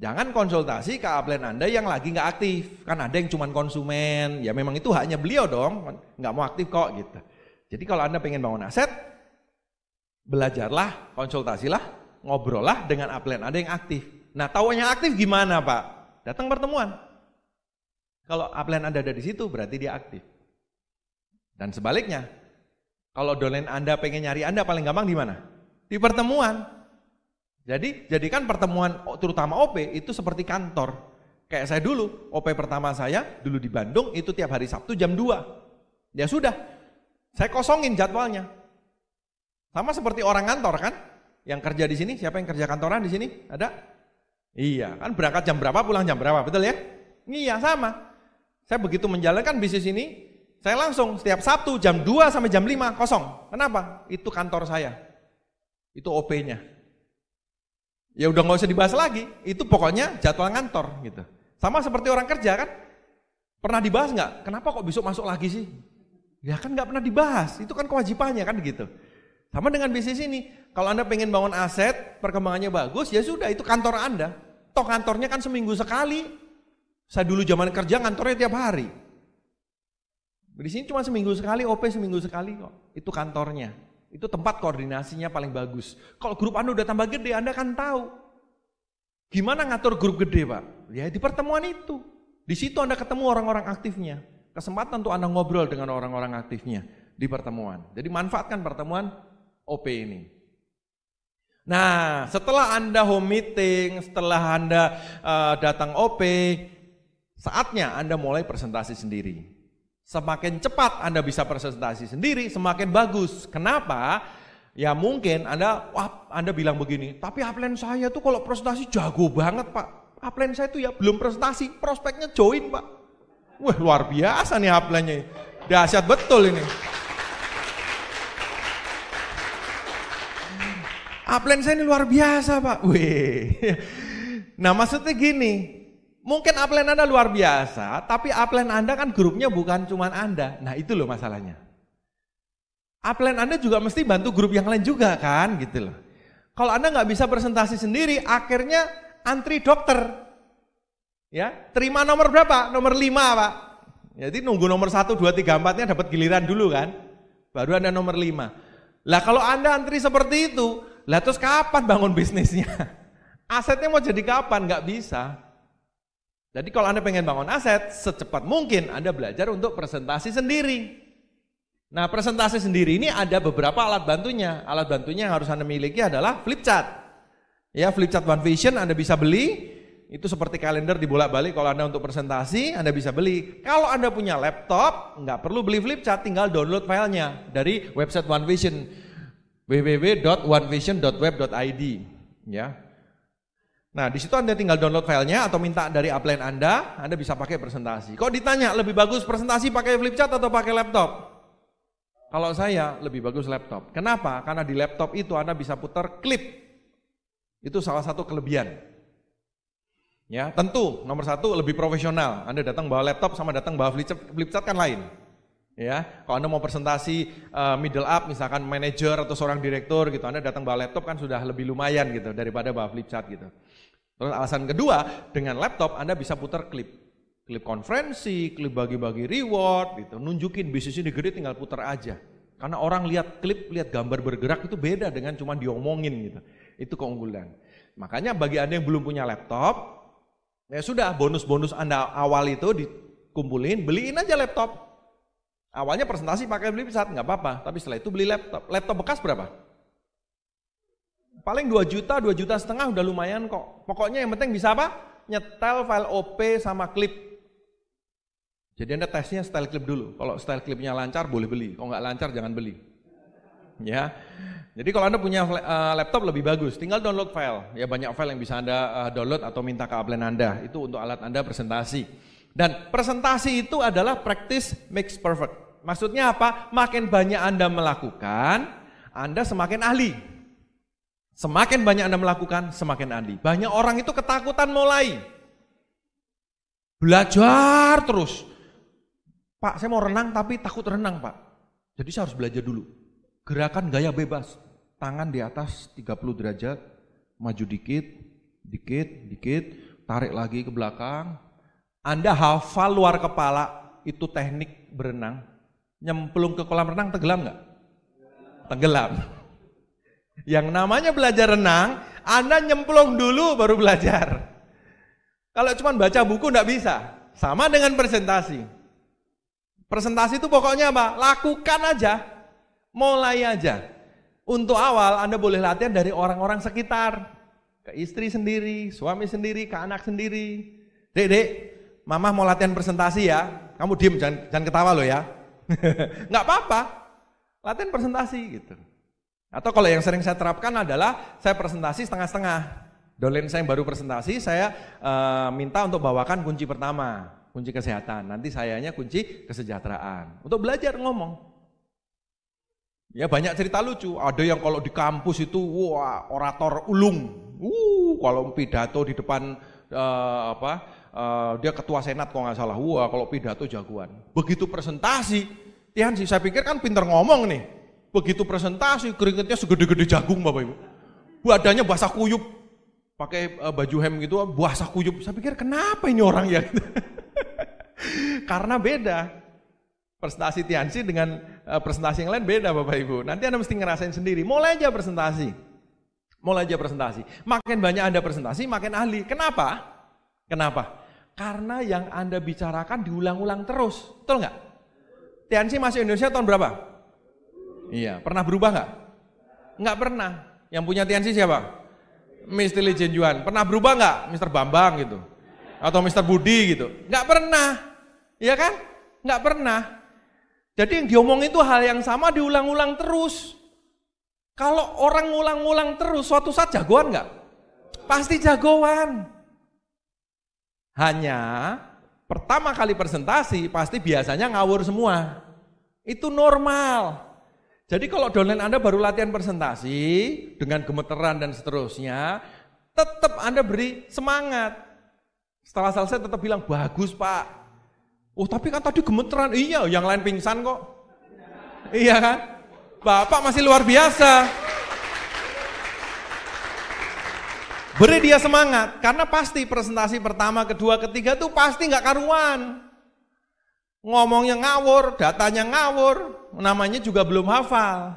Jangan konsultasi ke upline Anda yang lagi nggak aktif. Kan ada yang cuma konsumen, ya memang itu haknya beliau dong, nggak mau aktif kok gitu. Jadi kalau Anda pengen bangun aset, belajarlah, konsultasilah, ngobrollah dengan upline Anda yang aktif. Nah tahu yang aktif gimana Pak? Datang pertemuan. Kalau upline Anda ada di situ berarti dia aktif. Dan sebaliknya, kalau downline Anda pengen nyari Anda paling gampang di mana? Di pertemuan. Jadi jadikan pertemuan terutama OP itu seperti kantor. Kayak saya dulu, OP pertama saya dulu di Bandung itu tiap hari Sabtu jam 2. Ya sudah, saya kosongin jadwalnya. Sama seperti orang kantor kan, yang kerja di sini, siapa yang kerja kantoran di sini? Ada? Iya, kan berangkat jam berapa, pulang jam berapa, betul ya? Iya, sama. Saya begitu menjalankan bisnis ini, saya langsung setiap Sabtu jam 2 sampai jam 5 kosong. Kenapa? Itu kantor saya. Itu OP-nya. Ya udah nggak usah dibahas lagi, itu pokoknya jadwal kantor gitu. Sama seperti orang kerja kan, pernah dibahas nggak? Kenapa kok besok masuk lagi sih? Ya kan nggak pernah dibahas, itu kan kewajibannya kan gitu. Sama dengan bisnis ini, kalau Anda pengen bangun aset, perkembangannya bagus, ya sudah itu kantor Anda. Toh kantornya kan seminggu sekali. Saya dulu zaman kerja kantornya tiap hari. Di sini cuma seminggu sekali, OP seminggu sekali kok. Itu kantornya. Itu tempat koordinasinya paling bagus. Kalau grup Anda udah tambah gede, Anda kan tahu. Gimana ngatur grup gede Pak? Ya di pertemuan itu. Di situ Anda ketemu orang-orang aktifnya. Kesempatan untuk Anda ngobrol dengan orang-orang aktifnya di pertemuan. Jadi manfaatkan pertemuan OP ini. Nah setelah Anda home meeting, setelah Anda datang OP, saatnya Anda mulai presentasi sendiri. Semakin cepat Anda bisa presentasi sendiri, semakin bagus. Kenapa? Ya mungkin Anda bilang begini, tapi upline saya tuh kalau presentasi jago banget Pak. Upline saya tuh ya belum presentasi, prospeknya join Pak. Wah luar biasa nih upline-nya. Dahsyat betul ini. Upline saya ini luar biasa Pak. Wih. Nah maksudnya gini. Mungkin upline Anda luar biasa, tapi upline Anda kan grupnya bukan cuma Anda. Nah itu loh masalahnya. upline Anda juga mesti bantu grup yang lain juga kan gitu loh. Kalau Anda nggak bisa presentasi sendiri, akhirnya antri dokter. Ya, terima nomor berapa? Nomor 5 Pak. Jadi nunggu nomor 1, 2, 3, 4-nya dapat giliran dulu kan. Baru Anda nomor 5. Lah kalau Anda antri seperti itu, lah terus kapan bangun bisnisnya? Asetnya mau jadi kapan? Nggak bisa. Jadi kalau Anda pengen bangun aset, secepat mungkin Anda belajar untuk presentasi sendiri. Nah presentasi sendiri ini ada beberapa alat bantunya. Alat bantunya yang harus Anda miliki adalah flipchart. Ya, flipchart OneVision Anda bisa beli. Itu seperti kalender dibolak-balik, kalau Anda untuk presentasi Anda bisa beli. Kalau Anda punya laptop, nggak perlu beli flipchart, tinggal download filenya dari website OneVision, www.onevision.web.id. Ya. Nah di situ Anda tinggal download filenya atau minta dari upline Anda bisa pakai presentasi. Kok ditanya lebih bagus presentasi pakai flipchart atau pakai laptop? Kalau saya lebih bagus laptop. Kenapa? Karena di laptop itu Anda bisa putar klip. Itu salah satu kelebihan. Ya, tentu nomor 1 lebih profesional. Anda datang bawa laptop sama datang bawa flipchart kan lain. Ya, kalau Anda mau presentasi middle up, misalkan manajer atau seorang direktur gitu, Anda datang bawa laptop kan sudah lebih lumayan gitu daripada bawa flipchart gitu. Terus alasan kedua, dengan laptop Anda bisa putar klip konferensi, klip bagi-bagi reward gitu, nunjukin bisnis ini gede tinggal putar aja. Karena orang lihat klip, lihat gambar bergerak itu beda dengan cuma diomongin gitu. Itu keunggulan. Makanya bagi Anda yang belum punya laptop, ya sudah, bonus-bonus Anda awal itu dikumpulin, beliin aja laptop. Awalnya presentasi pakai flipchart, nggak apa-apa, tapi setelah itu beli laptop. Laptop bekas berapa? Paling 2 juta, 2,5 juta udah lumayan kok. Pokoknya yang penting bisa apa? Nyetel file OP sama klip. Jadi Anda tesnya style klip dulu. Kalau style klipnya lancar boleh beli, kalau nggak lancar jangan beli. Ya. Jadi kalau Anda punya laptop lebih bagus, tinggal download file. Ya banyak file yang bisa Anda download atau minta ke upline Anda. Itu untuk alat Anda presentasi. Dan presentasi itu adalah practice makes perfect. Maksudnya apa? Makin banyak Anda melakukan, Anda semakin ahli. Semakin banyak Anda melakukan, semakin ahli. Banyak orang itu ketakutan mulai. Belajar terus. Pak, saya mau renang tapi takut renang, Pak. Jadi saya harus belajar dulu. Gerakan gaya bebas, tangan di atas 30 derajat, maju dikit, tarik lagi ke belakang. Anda hafal luar kepala, itu teknik berenang. Nyemplung ke kolam renang tenggelam nggak? Tenggelam. Yang namanya belajar renang, Anda nyemplung dulu baru belajar. Kalau cuma baca buku nggak bisa. Sama dengan presentasi. Presentasi itu pokoknya apa? Lakukan aja. Mulai aja. Untuk awal Anda boleh latihan dari orang-orang sekitar. Ke istri sendiri, suami sendiri, ke anak sendiri. Dek, mama mau latihan presentasi ya. Kamu diem, jangan ketawa loh ya. Nggak apa-apa. Latihan presentasi gitu. Atau kalau yang sering saya terapkan adalah saya presentasi setengah-setengah. Dolen saya yang baru presentasi, saya minta untuk bawakan kunci pertama. Kunci kesehatan. Nanti sayanya kunci kesejahteraan. Untuk belajar ngomong. Ya banyak cerita lucu, ada yang kalau di kampus itu wah orator ulung, kalau pidato di depan dia ketua senat kalau nggak salah, wah kalau pidato jagoan. Begitu presentasi, Tian sih saya pikir kan pinter ngomong nih, begitu presentasi keringetnya segede-gede jagung Bapak Ibu, badannya basah kuyup, pakai baju hem gitu basah kuyup. Saya pikir kenapa ini orang ya? Karena beda. Presentasi Tiansi dengan presentasi yang lain beda Bapak Ibu. Nanti Anda mesti ngerasain sendiri. Mulai aja presentasi. Makin banyak Anda presentasi, makin ahli. Kenapa? Karena yang Anda bicarakan diulang-ulang terus. Betul nggak? Tiansi masuk Indonesia tahun berapa? Iya. Pernah berubah nggak? Nggak pernah. Yang punya Tiansi siapa? Mr. Lee Jen Juan. Pernah berubah nggak? Mr. Bambang gitu. Atau Mr. Budi gitu. Nggak pernah. Iya kan? Nggak pernah. Jadi yang diomongin itu hal yang sama diulang-ulang terus. Kalau orang ngulang-ulang terus, suatu saat jagoan nggak? Pasti jagoan. Hanya pertama kali presentasi pasti biasanya ngawur semua. Itu normal. Jadi kalau downline Anda baru latihan presentasi dengan gemeteran dan seterusnya, tetap Anda beri semangat. Setelah selesai tetap bilang, bagus Pak. Oh tapi kan tadi gemeteran, iya yang lain pingsan kok. Iya kan? Bapak masih luar biasa. Beri dia semangat, karena pasti presentasi pertama, kedua, ketiga tuh pasti nggak karuan. Ngomongnya ngawur, datanya ngawur, namanya juga belum hafal.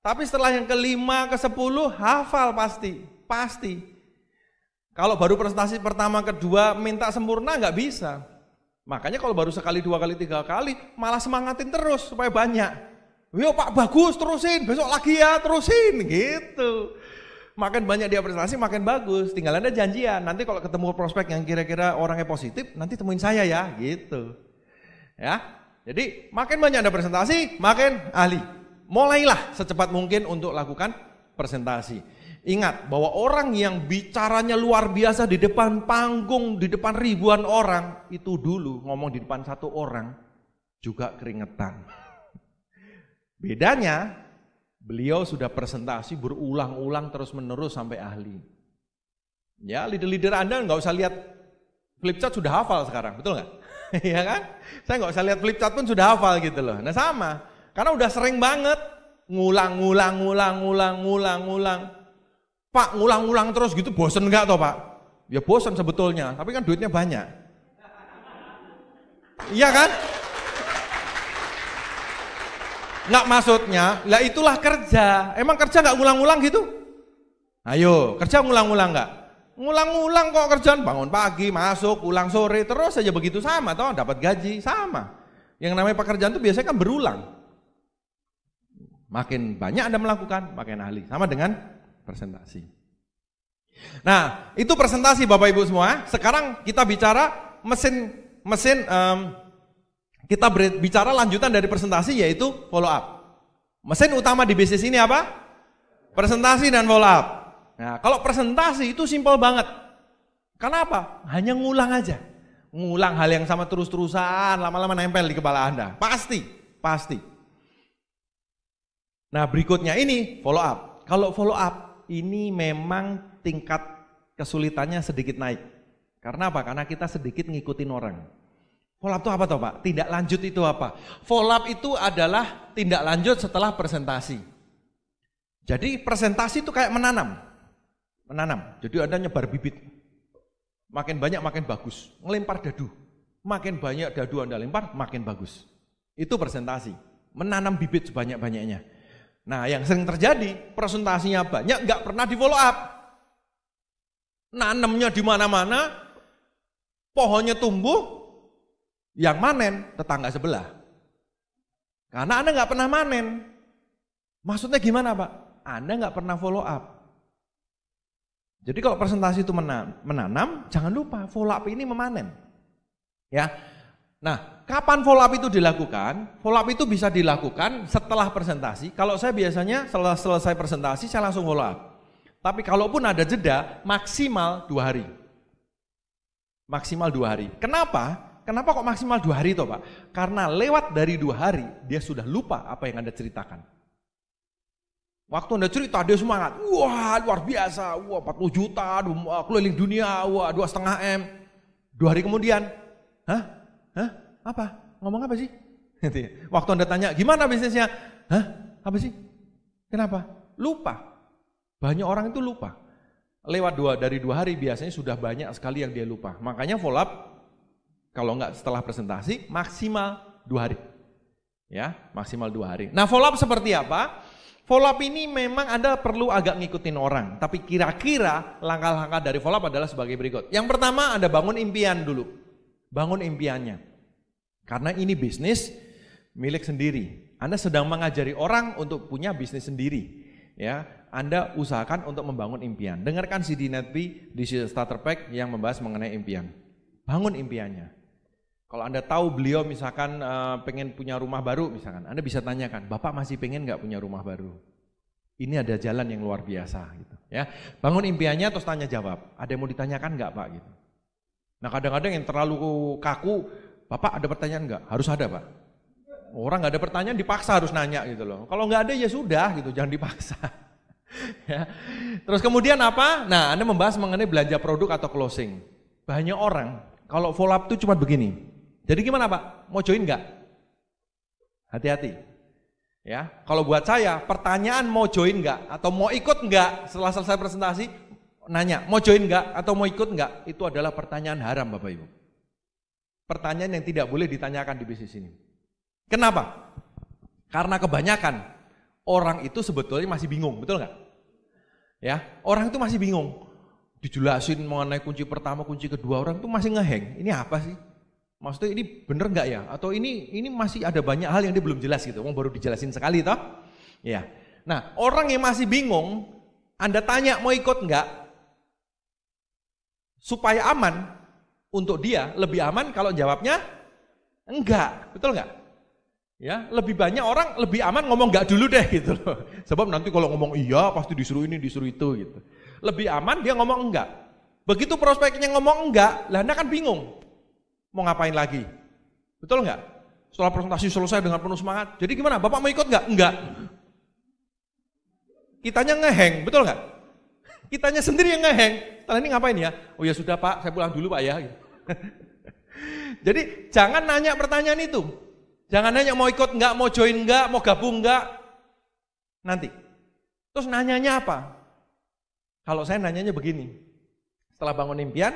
Tapi setelah yang kelima, ke-10 hafal pasti. Kalau baru presentasi pertama, kedua minta sempurna nggak bisa. Makanya kalau baru sekali, 2 kali, 3 kali malah semangatin terus supaya banyak. Yo Pak bagus, terusin, besok lagi ya, terusin gitu. Makin banyak dia presentasi makin bagus. Tinggal Anda janjian, nanti kalau ketemu prospek yang kira-kira orangnya positif, nanti temuin saya ya, gitu. Ya. Jadi makin banyak Anda presentasi, makin ahli. Mulailah secepat mungkin untuk lakukan presentasi. Ingat bahwa orang yang bicaranya luar biasa di depan panggung, di depan ribuan orang, itu dulu ngomong di depan 1 orang juga keringetan. Bedanya, beliau sudah presentasi berulang-ulang terus-menerus sampai ahli. Ya, leader-leader Anda nggak usah lihat flip chart sudah hafal sekarang, betul nggak? Iya kan? Saya nggak usah lihat flip chart pun sudah hafal gitu loh. Nah sama, karena udah sering banget ngulang. Pak, ngulang-ngulang terus gitu, bosen nggak toh Pak? Ya bosen sebetulnya, tapi kan duitnya banyak. Iya kan? Nggak maksudnya, lah itulah kerja. Emang kerja nggak ngulang-ngulang gitu? Ayo, kerja ngulang-ngulang nggak? Ngulang-ngulang kok kerjaan, bangun pagi, masuk, pulang sore, terus aja begitu sama, toh dapat gaji sama. Yang namanya pekerjaan itu biasanya kan berulang. Makin banyak Anda melakukan, makin ahli. Sama dengan presentasi. Nah, itu presentasi Bapak Ibu semua. Sekarang kita bicara kita bicara lanjutan dari presentasi yaitu follow up. Mesin utama di bisnis ini apa? Presentasi dan follow up. Nah, kalau presentasi itu simpel banget. Kenapa? Hanya ngulang aja. Ngulang hal yang sama terus-terusan, lama-lama nempel di kepala Anda. Pasti. Nah, berikutnya ini follow up. Kalau follow up ini memang tingkat kesulitannya sedikit naik. Karena apa? Karena kita sedikit ngikutin orang. Follow up itu apa toh Pak? Tindak lanjut itu apa? Follow up itu adalah tindak lanjut setelah presentasi. Jadi presentasi itu kayak menanam. Jadi Anda nyebar bibit. Makin banyak makin bagus. Ngelempar dadu. Makin banyak dadu Anda lempar, makin bagus. Itu presentasi. Menanam bibit sebanyak-banyaknya. Nah yang sering terjadi, presentasinya banyak, nggak pernah di follow up. Nanamnya di mana-mana, pohonnya tumbuh, yang manen tetangga sebelah. Karena Anda nggak pernah manen. Maksudnya gimana Pak? Anda nggak pernah follow up. Jadi kalau presentasi itu menanam, jangan lupa follow up ini memanen. Ya. Nah, kapan follow up itu dilakukan? Follow up itu bisa dilakukan setelah presentasi. Kalau saya biasanya setelah selesai presentasi saya langsung follow up. Tapi kalaupun ada jeda, maksimal 2 hari. Maksimal 2 hari. Kenapa? Kenapa kok maksimal 2 hari toh Pak? Karena lewat dari 2 hari, dia sudah lupa apa yang Anda ceritakan. Waktu Anda cerita, dia semangat. Wah luar biasa, wah 40 juta, keliling dunia, wah 2,5 M. 2 hari kemudian, hah? Apa? Ngomong apa sih? Waktu Anda tanya, gimana bisnisnya? Hah? Apa sih? Kenapa? Lupa. Banyak orang itu lupa. Lewat dari 2 hari biasanya sudah banyak sekali yang dia lupa. Makanya follow up, kalau enggak setelah presentasi, maksimal 2 hari. Ya, maksimal 2 hari. Nah follow up seperti apa? Follow up ini memang Anda perlu agak ngikutin orang. Tapi kira-kira langkah-langkah dari follow up adalah sebagai berikut. Yang pertama Anda bangun impian dulu. Bangun impiannya. Karena ini bisnis milik sendiri. Anda sedang mengajari orang untuk punya bisnis sendiri. Ya, Anda usahakan untuk membangun impian. Dengarkan CD Netby di Starter Pack yang membahas mengenai impian. Bangun impiannya. Kalau Anda tahu beliau misalkan pengen punya rumah baru misalkan, Anda bisa tanyakan, Bapak masih pengen nggak punya rumah baru? Ini ada jalan yang luar biasa gitu. Ya, bangun impiannya terus tanya jawab. Ada yang mau ditanyakan nggak Pak? Gitu. Nah kadang-kadang yang terlalu kaku, Bapak ada pertanyaan nggak? Harus ada Pak. Orang nggak ada pertanyaan dipaksa harus nanya gitu loh. Kalau nggak ada ya sudah gitu, jangan dipaksa. Ya. Terus kemudian apa? Nah Anda membahas mengenai belanja produk atau closing. Banyak orang kalau follow up itu cuma begini. Jadi gimana Pak? Mau join nggak? Hati-hati. Ya, kalau buat saya pertanyaan mau join nggak atau mau ikut nggak setelah selesai presentasi, nanya mau join nggak atau mau ikut nggak, itu adalah pertanyaan haram Bapak Ibu. Pertanyaan yang tidak boleh ditanyakan di bisnis ini. Kenapa? Karena kebanyakan orang itu sebetulnya masih bingung, betul nggak? Ya, orang itu masih bingung. Dijelasin mengenai kunci pertama, kunci kedua, orang itu masih ngeheng. Ini apa sih? Maksudnya ini bener nggak ya? Atau ini masih ada banyak hal yang dia belum jelas gitu. Baru dijelasin sekali toh? Ya. Nah, orang yang masih bingung, Anda tanya mau ikut nggak? Supaya aman untuk dia, lebih aman kalau jawabnya enggak, betul nggak? Ya, lebih banyak orang lebih aman ngomong enggak dulu deh gitu loh. Sebab nanti kalau ngomong iya pasti disuruh ini, disuruh itu gitu. Lebih aman dia ngomong enggak. Begitu prospeknya ngomong enggak, lah Anda kan bingung. Mau ngapain lagi? Betul enggak? Setelah presentasi selesai dengan penuh semangat. Jadi gimana? Bapak mau ikut enggak? Enggak. Kitanya ngeheng, betul enggak? Kitanya sendiri yang ngeheng. Setelah ini ngapain ya? Oh ya sudah Pak, saya pulang dulu Pak ya. Jadi jangan nanya pertanyaan itu. Jangan nanya mau ikut enggak, mau join enggak, mau gabung enggak. Nanti. Terus nanyanya apa? Kalau saya nanyanya begini. Setelah bangun impian,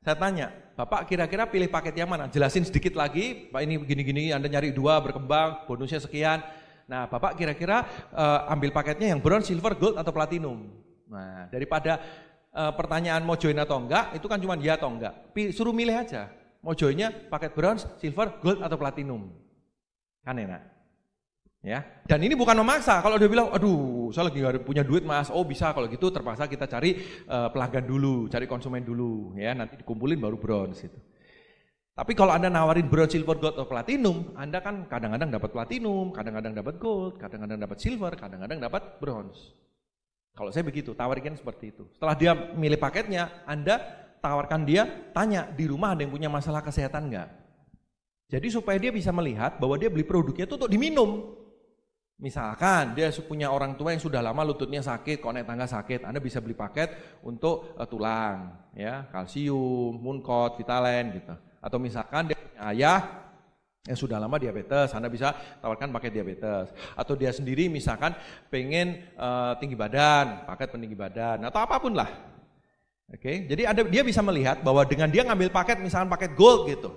saya tanya, Bapak kira-kira pilih paket yang mana? Jelasin sedikit lagi, Pak ini begini-gini, Anda nyari 2 berkembang, bonusnya sekian. Nah Bapak kira-kira ambil paketnya yang bronze, silver, gold atau platinum. Nah daripada pertanyaan mau join atau enggak, itu kan cuma ya atau enggak. Suruh milih aja, mau joinnya paket bronze, silver, gold atau platinum. Kan enak. Ya. Dan ini bukan memaksa. Kalau dia bilang, aduh saya lagi gak punya duit Mas, oh bisa kalau gitu terpaksa kita cari pelanggan dulu, cari konsumen dulu. Ya, nanti dikumpulin baru bronze itu. Tapi kalau Anda nawarin bronze, silver, gold atau platinum, Anda kan kadang-kadang dapat platinum, kadang-kadang dapat gold, kadang-kadang dapat silver, kadang-kadang dapat bronze. Kalau saya begitu, tawarkan seperti itu. Setelah dia milih paketnya, Anda tawarkan dia, tanya, di rumah ada yang punya masalah kesehatan enggak? Jadi supaya dia bisa melihat bahwa dia beli produknya itu untuk diminum. Misalkan dia punya orang tua yang sudah lama lututnya sakit, kok naik tangga sakit, Anda bisa beli paket untuk tulang, ya, kalsium, Mooncott, Vitalen gitu. Atau misalkan dia punya ayah yang sudah lama diabetes, Anda bisa tawarkan paket diabetes. Atau dia sendiri misalkan pengen tinggi badan, paket peninggi badan, atau apapun lah. Oke, jadi dia bisa melihat bahwa dengan dia ngambil paket, misalkan paket gold gitu,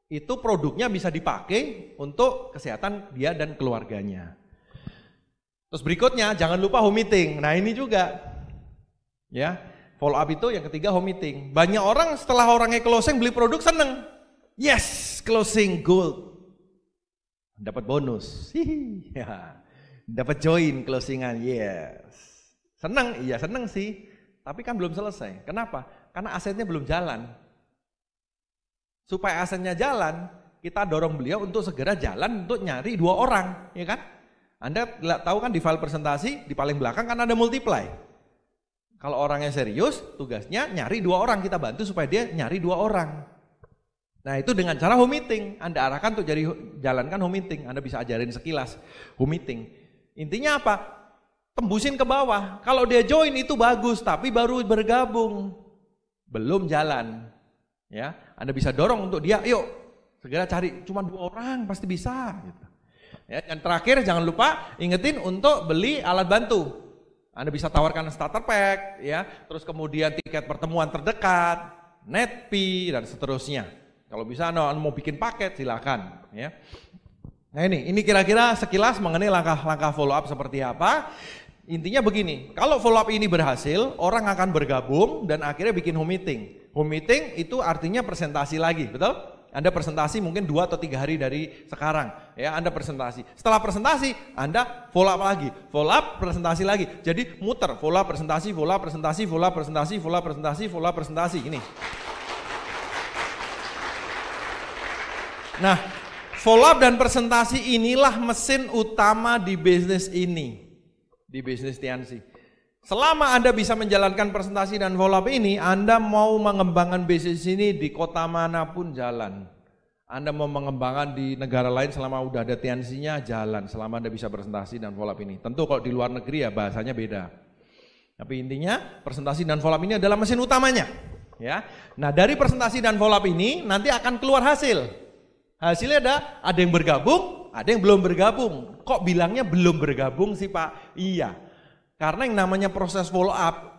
itu produknya bisa dipakai untuk kesehatan dia dan keluarganya. Terus berikutnya jangan lupa home meeting. Nah ini juga, ya follow up itu yang ketiga home meeting. Banyak orang setelah orangnya closing beli produk seneng, yes closing gold, dapat bonus, ya. Dapat join closingan, yes, seneng, iya seneng sih. Tapi kan belum selesai. Kenapa? Karena asetnya belum jalan. Supaya asetnya jalan, kita dorong beliau untuk segera jalan untuk nyari 2 orang, ya kan? Anda tahu kan di file presentasi, di paling belakang kan ada multiply. Kalau orangnya serius, tugasnya nyari 2 orang, kita bantu supaya dia nyari 2 orang. Nah itu dengan cara home meeting, Anda arahkan untuk jalankan home meeting, Anda bisa ajarin sekilas home meeting. Intinya apa? Tembusin ke bawah, kalau dia join itu bagus, tapi baru bergabung, belum jalan. Ya, Anda bisa dorong untuk dia, yuk segera cari, cuma 2 orang pasti bisa. Gitu. Ya, dan terakhir jangan lupa ingetin untuk beli alat bantu. Anda bisa tawarkan starter pack, ya, terus kemudian tiket pertemuan terdekat, net fee dan seterusnya. Kalau bisa Anda mau bikin paket silakan. Ya. Nah ini kira-kira sekilas mengenai langkah-langkah follow up seperti apa. Intinya begini, kalau follow up ini berhasil, orang akan bergabung dan akhirnya bikin home meeting. Home meeting itu artinya presentasi lagi, betul? Anda presentasi mungkin 2 atau 3 hari dari sekarang, ya Anda presentasi. Setelah presentasi, Anda follow up lagi, follow up presentasi lagi. Jadi muter, follow up presentasi, follow up presentasi, follow up presentasi, follow up presentasi, follow up presentasi. Ini. Nah, follow up dan presentasi inilah mesin utama di bisnis ini, di bisnis Tiansi. Selama Anda bisa menjalankan presentasi dan follow up ini, Anda mau mengembangkan bisnis ini di kota manapun jalan. Anda mau mengembangkan di negara lain selama udah ada Tiansinya jalan, selama Anda bisa presentasi dan follow up ini. Tentu kalau di luar negeri ya bahasanya beda. Tapi intinya presentasi dan follow up ini adalah mesin utamanya. Ya. Nah dari presentasi dan follow up ini nanti akan keluar hasil. Hasilnya ada yang bergabung, ada yang belum bergabung. Kok bilangnya belum bergabung sih Pak? Iya, karena yang namanya proses follow up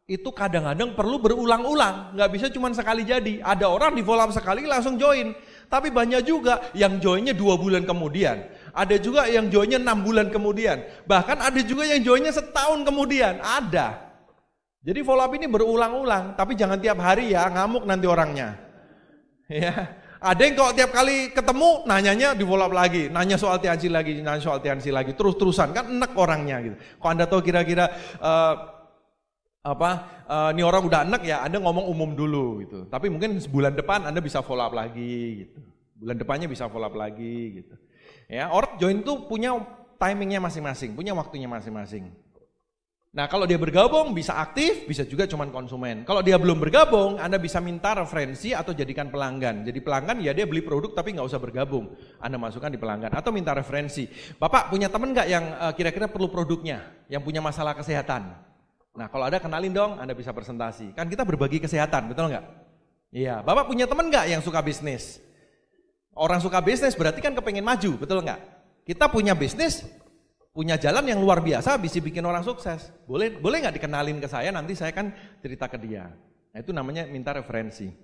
itu kadang-kadang perlu berulang-ulang, nggak bisa cuma sekali jadi. Ada orang di follow up sekali langsung join, tapi banyak juga yang joinnya 2 bulan kemudian. Ada juga yang joinnya 6 bulan kemudian. Bahkan ada juga yang joinnya setahun kemudian, ada. Jadi follow up ini berulang-ulang, tapi jangan tiap hari ya, ngamuk nanti orangnya. Ya, ada yang kalau tiap kali ketemu nanyanya di follow up lagi, nanya soal tiansi lagi, terus-terusan kan enek orangnya gitu. Kalau Anda tahu kira-kira ini orang udah enek ya, Anda ngomong umum dulu gitu. Tapi mungkin sebulan depan Anda bisa follow up lagi gitu. Bulan depannya bisa follow up lagi gitu. Ya, orang join tuh punya timingnya masing-masing, punya waktunya masing-masing. Nah, kalau dia bergabung bisa aktif, bisa juga cuman konsumen. Kalau dia belum bergabung, Anda bisa minta referensi atau jadikan pelanggan. Jadi pelanggan ya dia beli produk tapi nggak usah bergabung. Anda masukkan di pelanggan atau minta referensi. Bapak punya teman nggak yang kira-kira perlu produknya, yang punya masalah kesehatan? Nah, kalau ada kenalin dong, Anda bisa presentasi. Kan kita berbagi kesehatan, betul nggak? Iya. Bapak punya teman nggak yang suka bisnis? Orang suka bisnis berarti kan kepengen maju, betul nggak? Kita punya bisnis, punya jalan yang luar biasa, bisa bikin orang sukses. Boleh nggak dikenalin ke saya, nanti saya kan cerita ke dia. Nah, itu namanya minta referensi.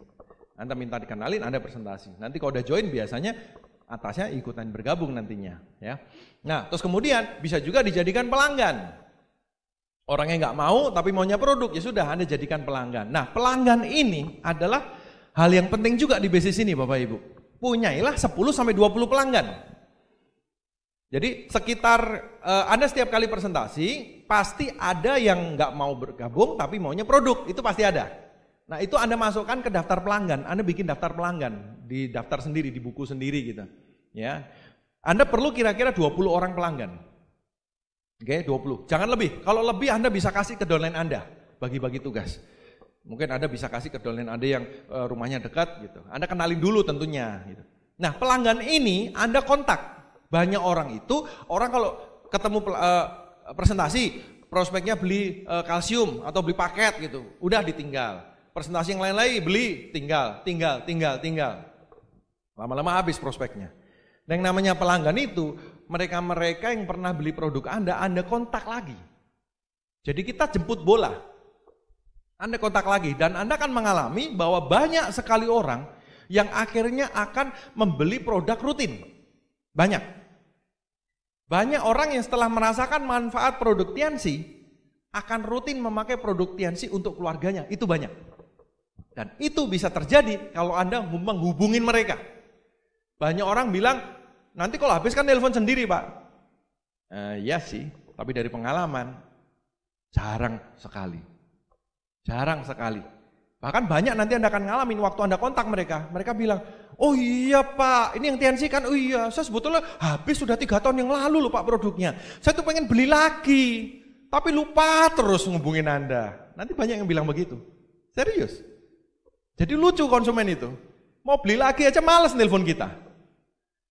Anda minta dikenalin, Anda presentasi. Nanti kalau udah join biasanya atasnya ikutan bergabung nantinya. Ya. Nah, terus kemudian bisa juga dijadikan pelanggan. Orangnya nggak mau tapi maunya produk, ya sudah Anda jadikan pelanggan. Nah, pelanggan ini adalah hal yang penting juga di bisnis ini Bapak Ibu. Punyailah 10-20 pelanggan. Jadi sekitar Anda setiap kali presentasi pasti ada yang nggak mau bergabung tapi maunya produk, itu pasti ada. Nah, itu Anda masukkan ke daftar pelanggan, Anda bikin daftar pelanggan di daftar sendiri, di buku sendiri gitu. Ya, Anda perlu kira-kira 20 orang pelanggan. Oke, 20. Jangan lebih. Kalau lebih Anda bisa kasih ke downline Anda, bagi-bagi tugas. Mungkin Anda bisa kasih ke downline Anda yang rumahnya dekat gitu. Anda kenalin dulu tentunya gitu. Nah, pelanggan ini Anda kontak. Banyak orang itu, orang kalau ketemu presentasi, prospeknya beli kalsium atau beli paket gitu, udah ditinggal. Presentasi yang lain-lain beli, tinggal. Lama-lama habis prospeknya. Dan yang namanya pelanggan itu, mereka yang pernah beli produk Anda kontak lagi. Jadi kita jemput bola. Anda kontak lagi, dan Anda akan mengalami bahwa banyak sekali orang yang akhirnya akan membeli produk rutin. Banyak orang yang setelah merasakan manfaat produk Tiansi akan rutin memakai produk Tiansi untuk keluarganya, itu banyak. Dan itu bisa terjadi kalau Anda menghubungin mereka. Banyak orang bilang, nanti kalau habis kan telepon sendiri Pak. Iya sih, tapi dari pengalaman jarang sekali. Bahkan banyak nanti Anda akan ngalamin waktu Anda kontak mereka bilang, oh iya Pak, ini yang Tiansi kan, oh iya, saya sebetulnya habis sudah 3 tahun yang lalu loh Pak produknya. Saya tuh pengen beli lagi, tapi lupa terus ngubungin Anda. Nanti banyak yang bilang begitu. Serius. Jadi lucu konsumen itu. Mau beli lagi aja males nelpon kita.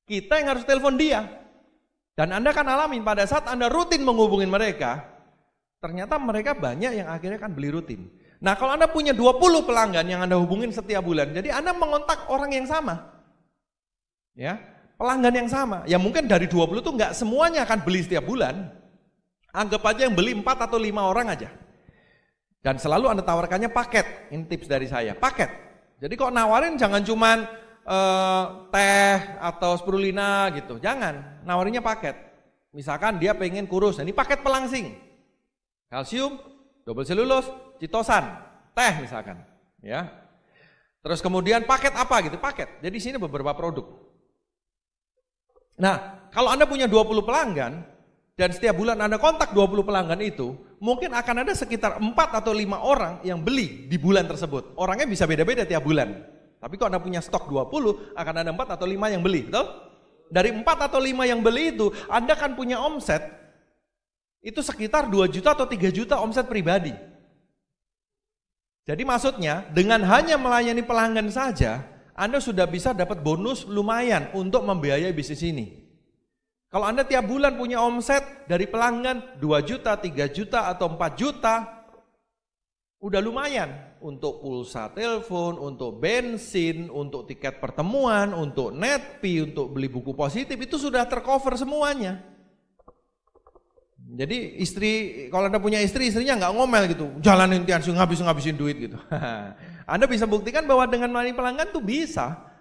Kita yang harus telepon dia. Dan Anda kan alamin pada saat Anda rutin menghubungin mereka, ternyata mereka banyak yang akhirnya kan beli rutin. Nah, kalau Anda punya 20 pelanggan yang Anda hubungin setiap bulan, jadi Anda mengontak orang yang sama. Ya, pelanggan yang sama. Ya mungkin dari 20 itu enggak semuanya akan beli setiap bulan. Anggap aja yang beli 4 atau 5 orang aja. Dan selalu Anda tawarkannya paket. Ini tips dari saya, paket. Jadi kok nawarin jangan cuman teh atau spirulina gitu. Jangan, nawarinnya paket. Misalkan dia pengen kurus, ini paket pelangsing. Kalsium, double selulose, citosan, teh misalkan, ya. Terus kemudian paket apa gitu, paket. Jadi sini beberapa produk. Nah, kalau Anda punya 20 pelanggan dan setiap bulan Anda kontak 20 pelanggan itu, mungkin akan ada sekitar 4 atau 5 orang yang beli di bulan tersebut. Orangnya bisa beda-beda tiap bulan. Tapi kalau Anda punya stok 20, akan ada 4 atau 5 yang beli, betul? Dari 4 atau 5 yang beli itu, Anda kan punya omset itu sekitar 2 juta atau 3 juta omset pribadi. Jadi maksudnya dengan hanya melayani pelanggan saja, Anda sudah bisa dapat bonus lumayan untuk membiayai bisnis ini. Kalau Anda tiap bulan punya omset dari pelanggan 2 juta, 3 juta atau 4 juta, udah lumayan untuk pulsa telepon, untuk bensin, untuk tiket pertemuan, untuk netpi, untuk beli buku positif, itu sudah tercover semuanya. Jadi istri, kalau Anda punya istri, istrinya nggak ngomel gitu, jalanin Tiansu, ngabisin duit gitu. Anda bisa buktikan bahwa dengan melayani pelanggan tuh bisa.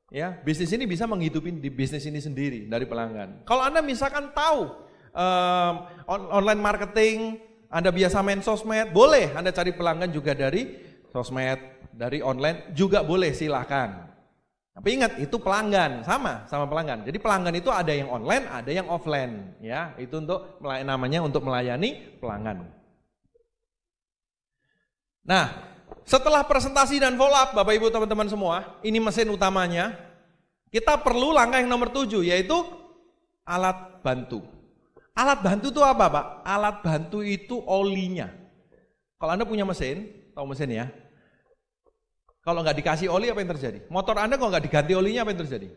Ya, bisnis ini bisa menghidupin di bisnis ini sendiri dari pelanggan. Kalau Anda misalkan tahu online marketing, Anda biasa main sosmed, boleh Anda cari pelanggan juga dari sosmed, dari online juga boleh, silahkan. Tapi ingat, itu pelanggan, sama pelanggan. Jadi pelanggan itu ada yang online, ada yang offline, ya. Itu untuk namanya untuk melayani pelanggan. Nah, setelah presentasi dan follow up, Bapak Ibu teman-teman semua, ini mesin utamanya. Kita perlu langkah yang nomor 7, yaitu alat bantu. Alat bantu itu apa, Pak? Alat bantu itu olinya. Kalau Anda punya mesin, tahu mesin ya? Kalau nggak dikasih oli apa yang terjadi? Motor Anda kok nggak diganti olinya apa yang terjadi?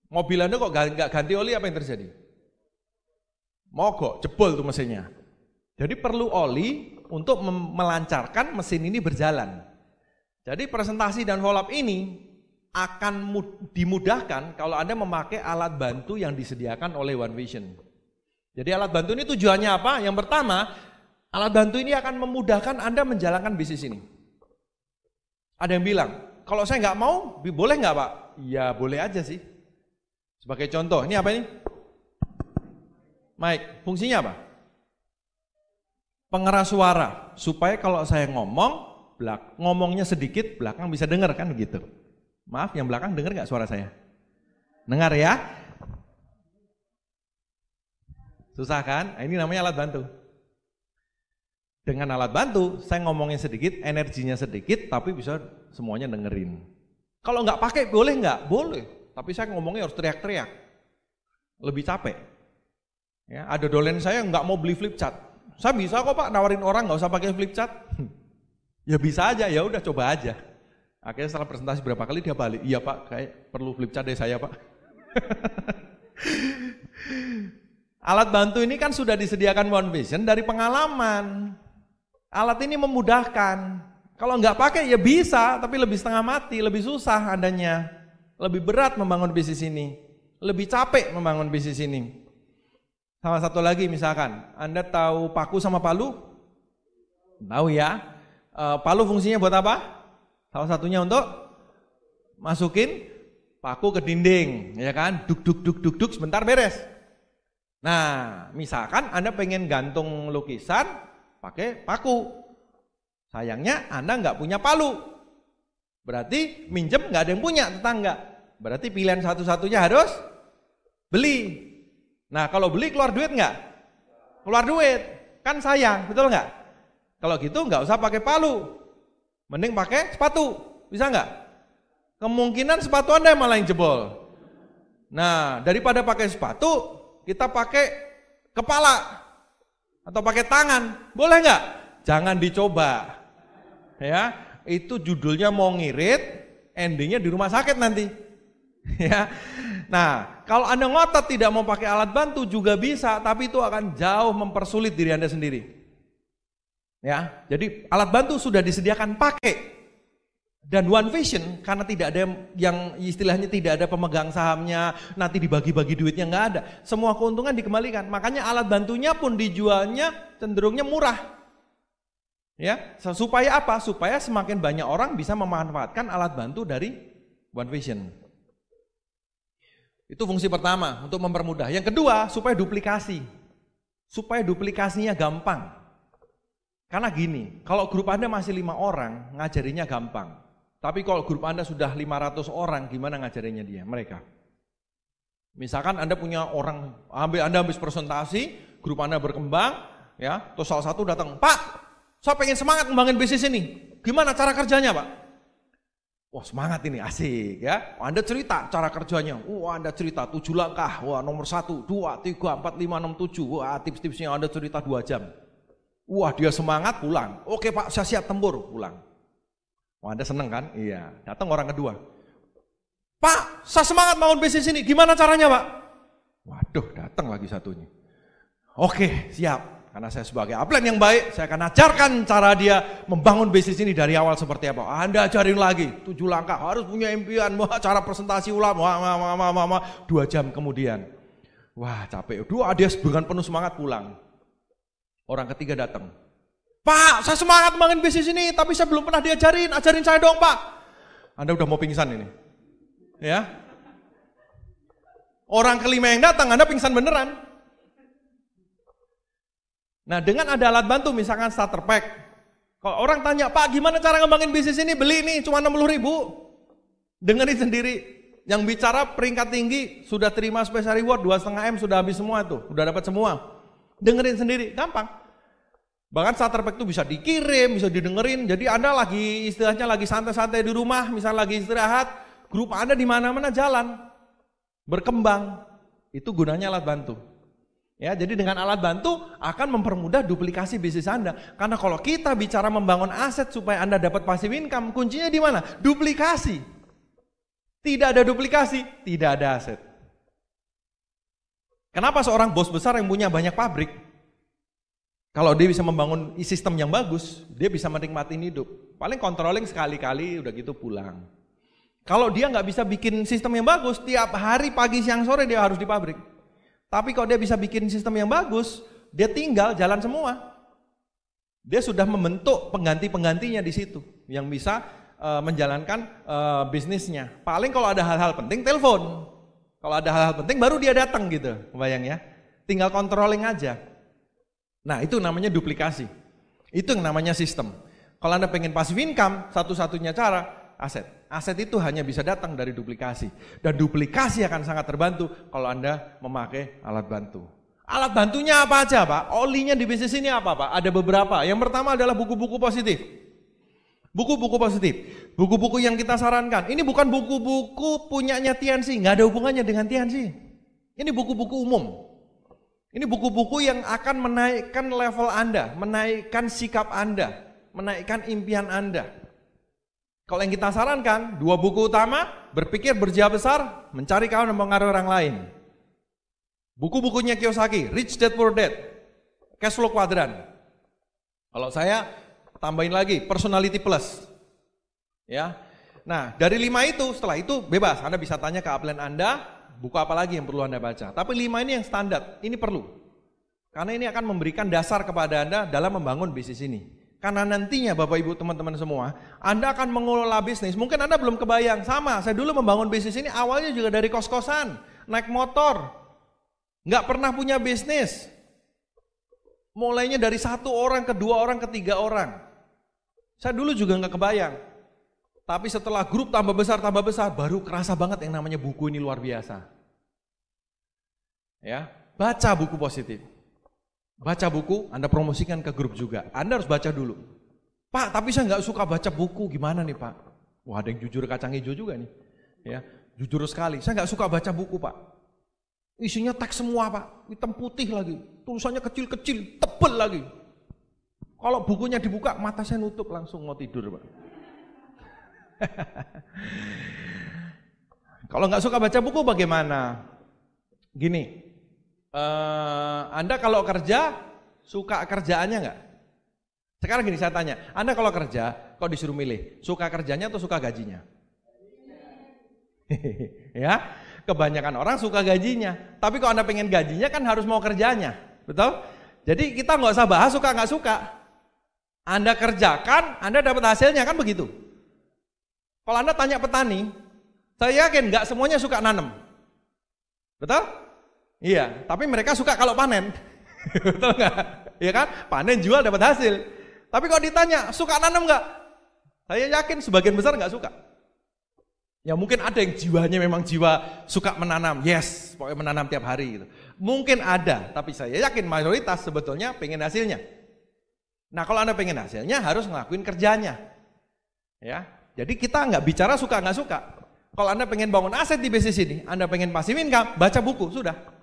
Mobil Anda kok nggak ganti oli apa yang terjadi? Mogok, jebol tuh mesinnya. Jadi perlu oli untuk melancarkan mesin ini berjalan. Jadi presentasi dan follow up ini akan dimudahkan kalau Anda memakai alat bantu yang disediakan oleh One Vision. Jadi alat bantu ini tujuannya apa? Yang pertama, alat bantu ini akan memudahkan Anda menjalankan bisnis ini. Ada yang bilang, kalau saya nggak mau, boleh nggak Pak? Ya boleh aja sih. Sebagai contoh, ini apa ini? Mic, fungsinya apa? Pengeras suara, supaya kalau saya ngomongnya sedikit, belakang bisa dengar kan gitu. Maaf, yang belakang dengar nggak suara saya? Dengar ya? Susah kan? Nah, ini namanya alat bantu. Dengan alat bantu, saya ngomongnya sedikit, energinya sedikit, tapi bisa semuanya dengerin. Kalau nggak pakai, boleh nggak? Boleh. Tapi saya ngomongnya harus teriak-teriak. Lebih capek. Ya, ada dolen saya nggak mau beli flip chart. Saya bisa kok Pak nawarin orang nggak usah pakai flip chart. Ya bisa aja, ya udah coba aja. Akhirnya setelah presentasi berapa kali dia balik. Iya Pak, kayak perlu flip chart deh saya Pak. Alat bantu ini kan sudah disediakan One Vision dari pengalaman. Alat ini memudahkan. Kalau nggak pakai ya bisa, tapi lebih setengah mati, lebih susah adanya. Lebih berat membangun bisnis ini. Lebih capek membangun bisnis ini. Salah satu lagi misalkan, Anda tahu paku sama palu? Tahu ya. Palu fungsinya buat apa? Salah satunya untuk masukin paku ke dinding, ya kan? Duk sebentar beres. Nah, misalkan Anda pengen gantung lukisan pakai paku. Sayangnya Anda nggak punya palu. Berarti minjem nggak ada yang punya tetangga. Berarti pilihan satu-satunya harus beli. Nah, kalau beli keluar duit nggak? Keluar duit. Kan sayang, betul nggak? Kalau gitu nggak usah pakai palu. Mending pakai sepatu. Bisa nggak? Kemungkinan sepatu Anda malah yang jebol. Nah, daripada pakai sepatu, kita pakai kepala atau pakai tangan, boleh nggak? Jangan dicoba, ya. Itu judulnya mau ngirit, endingnya di rumah sakit nanti, ya. Nah, kalau Anda ngotot tidak mau pakai alat bantu juga bisa, tapi itu akan jauh mempersulit diri Anda sendiri, ya. Jadi alat bantu sudah disediakan pakai. Dan One Vision karena tidak ada yang istilahnya tidak ada pemegang sahamnya, nanti dibagi-bagi duitnya nggak ada. Semua keuntungan dikembalikan. Makanya alat bantunya pun dijualnya cenderungnya murah. Ya, supaya apa? Supaya semakin banyak orang bisa memanfaatkan alat bantu dari One Vision. Itu fungsi pertama untuk mempermudah. Yang kedua, supaya duplikasi. Supaya duplikasinya gampang. Karena gini, kalau grup Anda masih 5 orang, ngajarinya gampang. Tapi kalau grup Anda sudah 500 orang, gimana ngajarinnya mereka? Misalkan Anda punya orang, Anda habis presentasi, grup Anda berkembang, ya, terus salah satu datang, Pak, saya pengen semangat ngembangin bisnis ini. Gimana cara kerjanya, Pak? Wah, semangat ini, asik ya. Anda cerita cara kerjanya. Anda cerita 7 langkah. Wah, nomor 1, 2, 3, 4, 5, 6, 7. Wah, tips-tipsnya Anda cerita 2 jam. Wah, dia semangat, pulang. Oke, Pak, saya siap tempur, pulang. Wah, Anda seneng kan? Iya. Datang orang kedua. Pak, saya semangat bangun bisnis ini. Gimana caranya, Pak? Waduh, datang lagi satunya. Oke, siap. Karena saya sebagai upline yang baik, saya akan ajarkan cara dia membangun bisnis ini dari awal seperti apa. Anda ajarin lagi, 7 langkah, harus punya impian, cara presentasi ulang, 2 jam kemudian. Wah capek, dia dengan penuh semangat pulang. Orang ketiga datang. Pak, saya semangat membangun bisnis ini, tapi saya belum pernah diajarin, ajarin saya dong Pak. Anda udah mau pingsan ini. Ya. Orang kelima yang datang, Anda pingsan beneran. Nah dengan ada alat bantu misalkan starter pack. Kalau orang tanya, Pak gimana cara ngembangin bisnis ini? Beli nih cuma 60.000. Dengerin sendiri. Yang bicara peringkat tinggi sudah terima special reward 2,5 M sudah habis semua tuh. Udah dapat semua. Dengerin sendiri, gampang. Bahkan starter pack itu bisa dikirim, bisa didengerin. Jadi Anda lagi istilahnya lagi santai-santai di rumah, misalnya lagi istirahat, grup Anda di mana-mana jalan. Berkembang. Itu gunanya alat bantu. Ya, jadi dengan alat bantu akan mempermudah duplikasi bisnis Anda. Karena kalau kita bicara membangun aset supaya Anda dapat passive income, kuncinya di mana? Duplikasi. Tidak ada duplikasi, tidak ada aset. Kenapa seorang bos besar yang punya banyak pabrik, kalau dia bisa membangun sistem yang bagus, dia bisa menikmati hidup. Paling controlling sekali-kali, udah gitu pulang. Kalau dia nggak bisa bikin sistem yang bagus, tiap hari pagi, siang, sore dia harus di pabrik. Tapi kalau dia bisa bikin sistem yang bagus, dia tinggal jalan semua. Dia sudah membentuk pengganti-penggantinya di situ yang bisa menjalankan bisnisnya. Paling kalau ada hal-hal penting telepon. Kalau ada hal-hal penting baru dia datang gitu, kebayang ya. Tinggal controlling aja. Nah, itu namanya duplikasi. Itu yang namanya sistem. Kalau Anda pengen passive income, satu-satunya cara aset. Aset itu hanya bisa datang dari duplikasi. Dan duplikasi akan sangat terbantu kalau Anda memakai alat bantu. Alat bantunya apa aja Pak? Olinya di bisnis ini apa Pak? Ada beberapa. Yang pertama adalah buku-buku positif. Buku-buku positif. Buku-buku yang kita sarankan. Ini bukan buku-buku punyanya Tianxi. Nggak ada hubungannya dengan Tianxi. Ini buku-buku umum. Ini buku-buku yang akan menaikkan level Anda. Menaikkan sikap Anda. Menaikkan impian Anda. Kalau yang kita sarankan, 2 buku utama, berpikir berjiwa besar, mencari kawan dan mempengaruhi orang lain. Buku-bukunya Kiyosaki, Rich Dad Poor Dad, Cash Flow Quadrant. Kalau saya tambahin lagi, Personality Plus. Ya. Nah, dari 5 itu, setelah itu bebas. Anda bisa tanya ke upline Anda, buku apa lagi yang perlu Anda baca. Tapi 5 ini yang standar, ini perlu. Karena ini akan memberikan dasar kepada Anda dalam membangun bisnis ini. Karena nantinya Bapak Ibu teman-teman semua, Anda akan mengelola bisnis. Mungkin Anda belum kebayang, sama saya dulu membangun bisnis ini awalnya juga dari kos-kosan, naik motor, nggak pernah punya bisnis. Mulainya dari 1 orang, ke 2 orang, ke 3 orang. Saya dulu juga nggak kebayang. Tapi setelah grup tambah besar, baru kerasa banget yang namanya buku ini luar biasa. Ya, baca buku positif. Baca buku, Anda promosikan ke grup juga. Anda harus baca dulu. Pak, tapi saya nggak suka baca buku, gimana nih Pak? Wah, ada yang jujur kacang hijau juga nih. Ya, jujur sekali. Saya nggak suka baca buku Pak. Isinya teks semua Pak, hitam putih lagi, tulisannya kecil-kecil, tebel lagi. Kalau bukunya dibuka, mata saya nutup langsung mau tidur Pak. Kalau nggak suka baca buku bagaimana? Gini. Anda kalau kerja, suka kerjaannya nggak? Sekarang gini saya tanya, Anda kalau kerja, kok disuruh milih, suka kerjanya atau suka gajinya? Ya, kebanyakan orang suka gajinya. Tapi kalau Anda pengen gajinya kan harus mau kerjanya, betul? Jadi kita nggak usah bahas suka nggak suka. Anda kerjakan, Anda dapat hasilnya kan begitu. Kalau Anda tanya petani, saya yakin nggak semuanya suka nanam, betul? Iya, tapi mereka suka kalau panen. Betul nggak? Iya kan? Panen jual dapat hasil. Tapi kalau ditanya, suka nanam nggak? Saya yakin sebagian besar nggak suka. Ya mungkin ada yang jiwanya memang jiwa suka menanam. Yes, pokoknya menanam tiap hari gitu. Mungkin ada, tapi saya yakin mayoritas sebetulnya pengen hasilnya. Nah kalau Anda pengen hasilnya harus ngelakuin kerjanya. Ya, jadi kita nggak bicara suka nggak suka. Kalau Anda pengen bangun aset di bisnis ini, Anda pengen passive income, baca buku, sudah.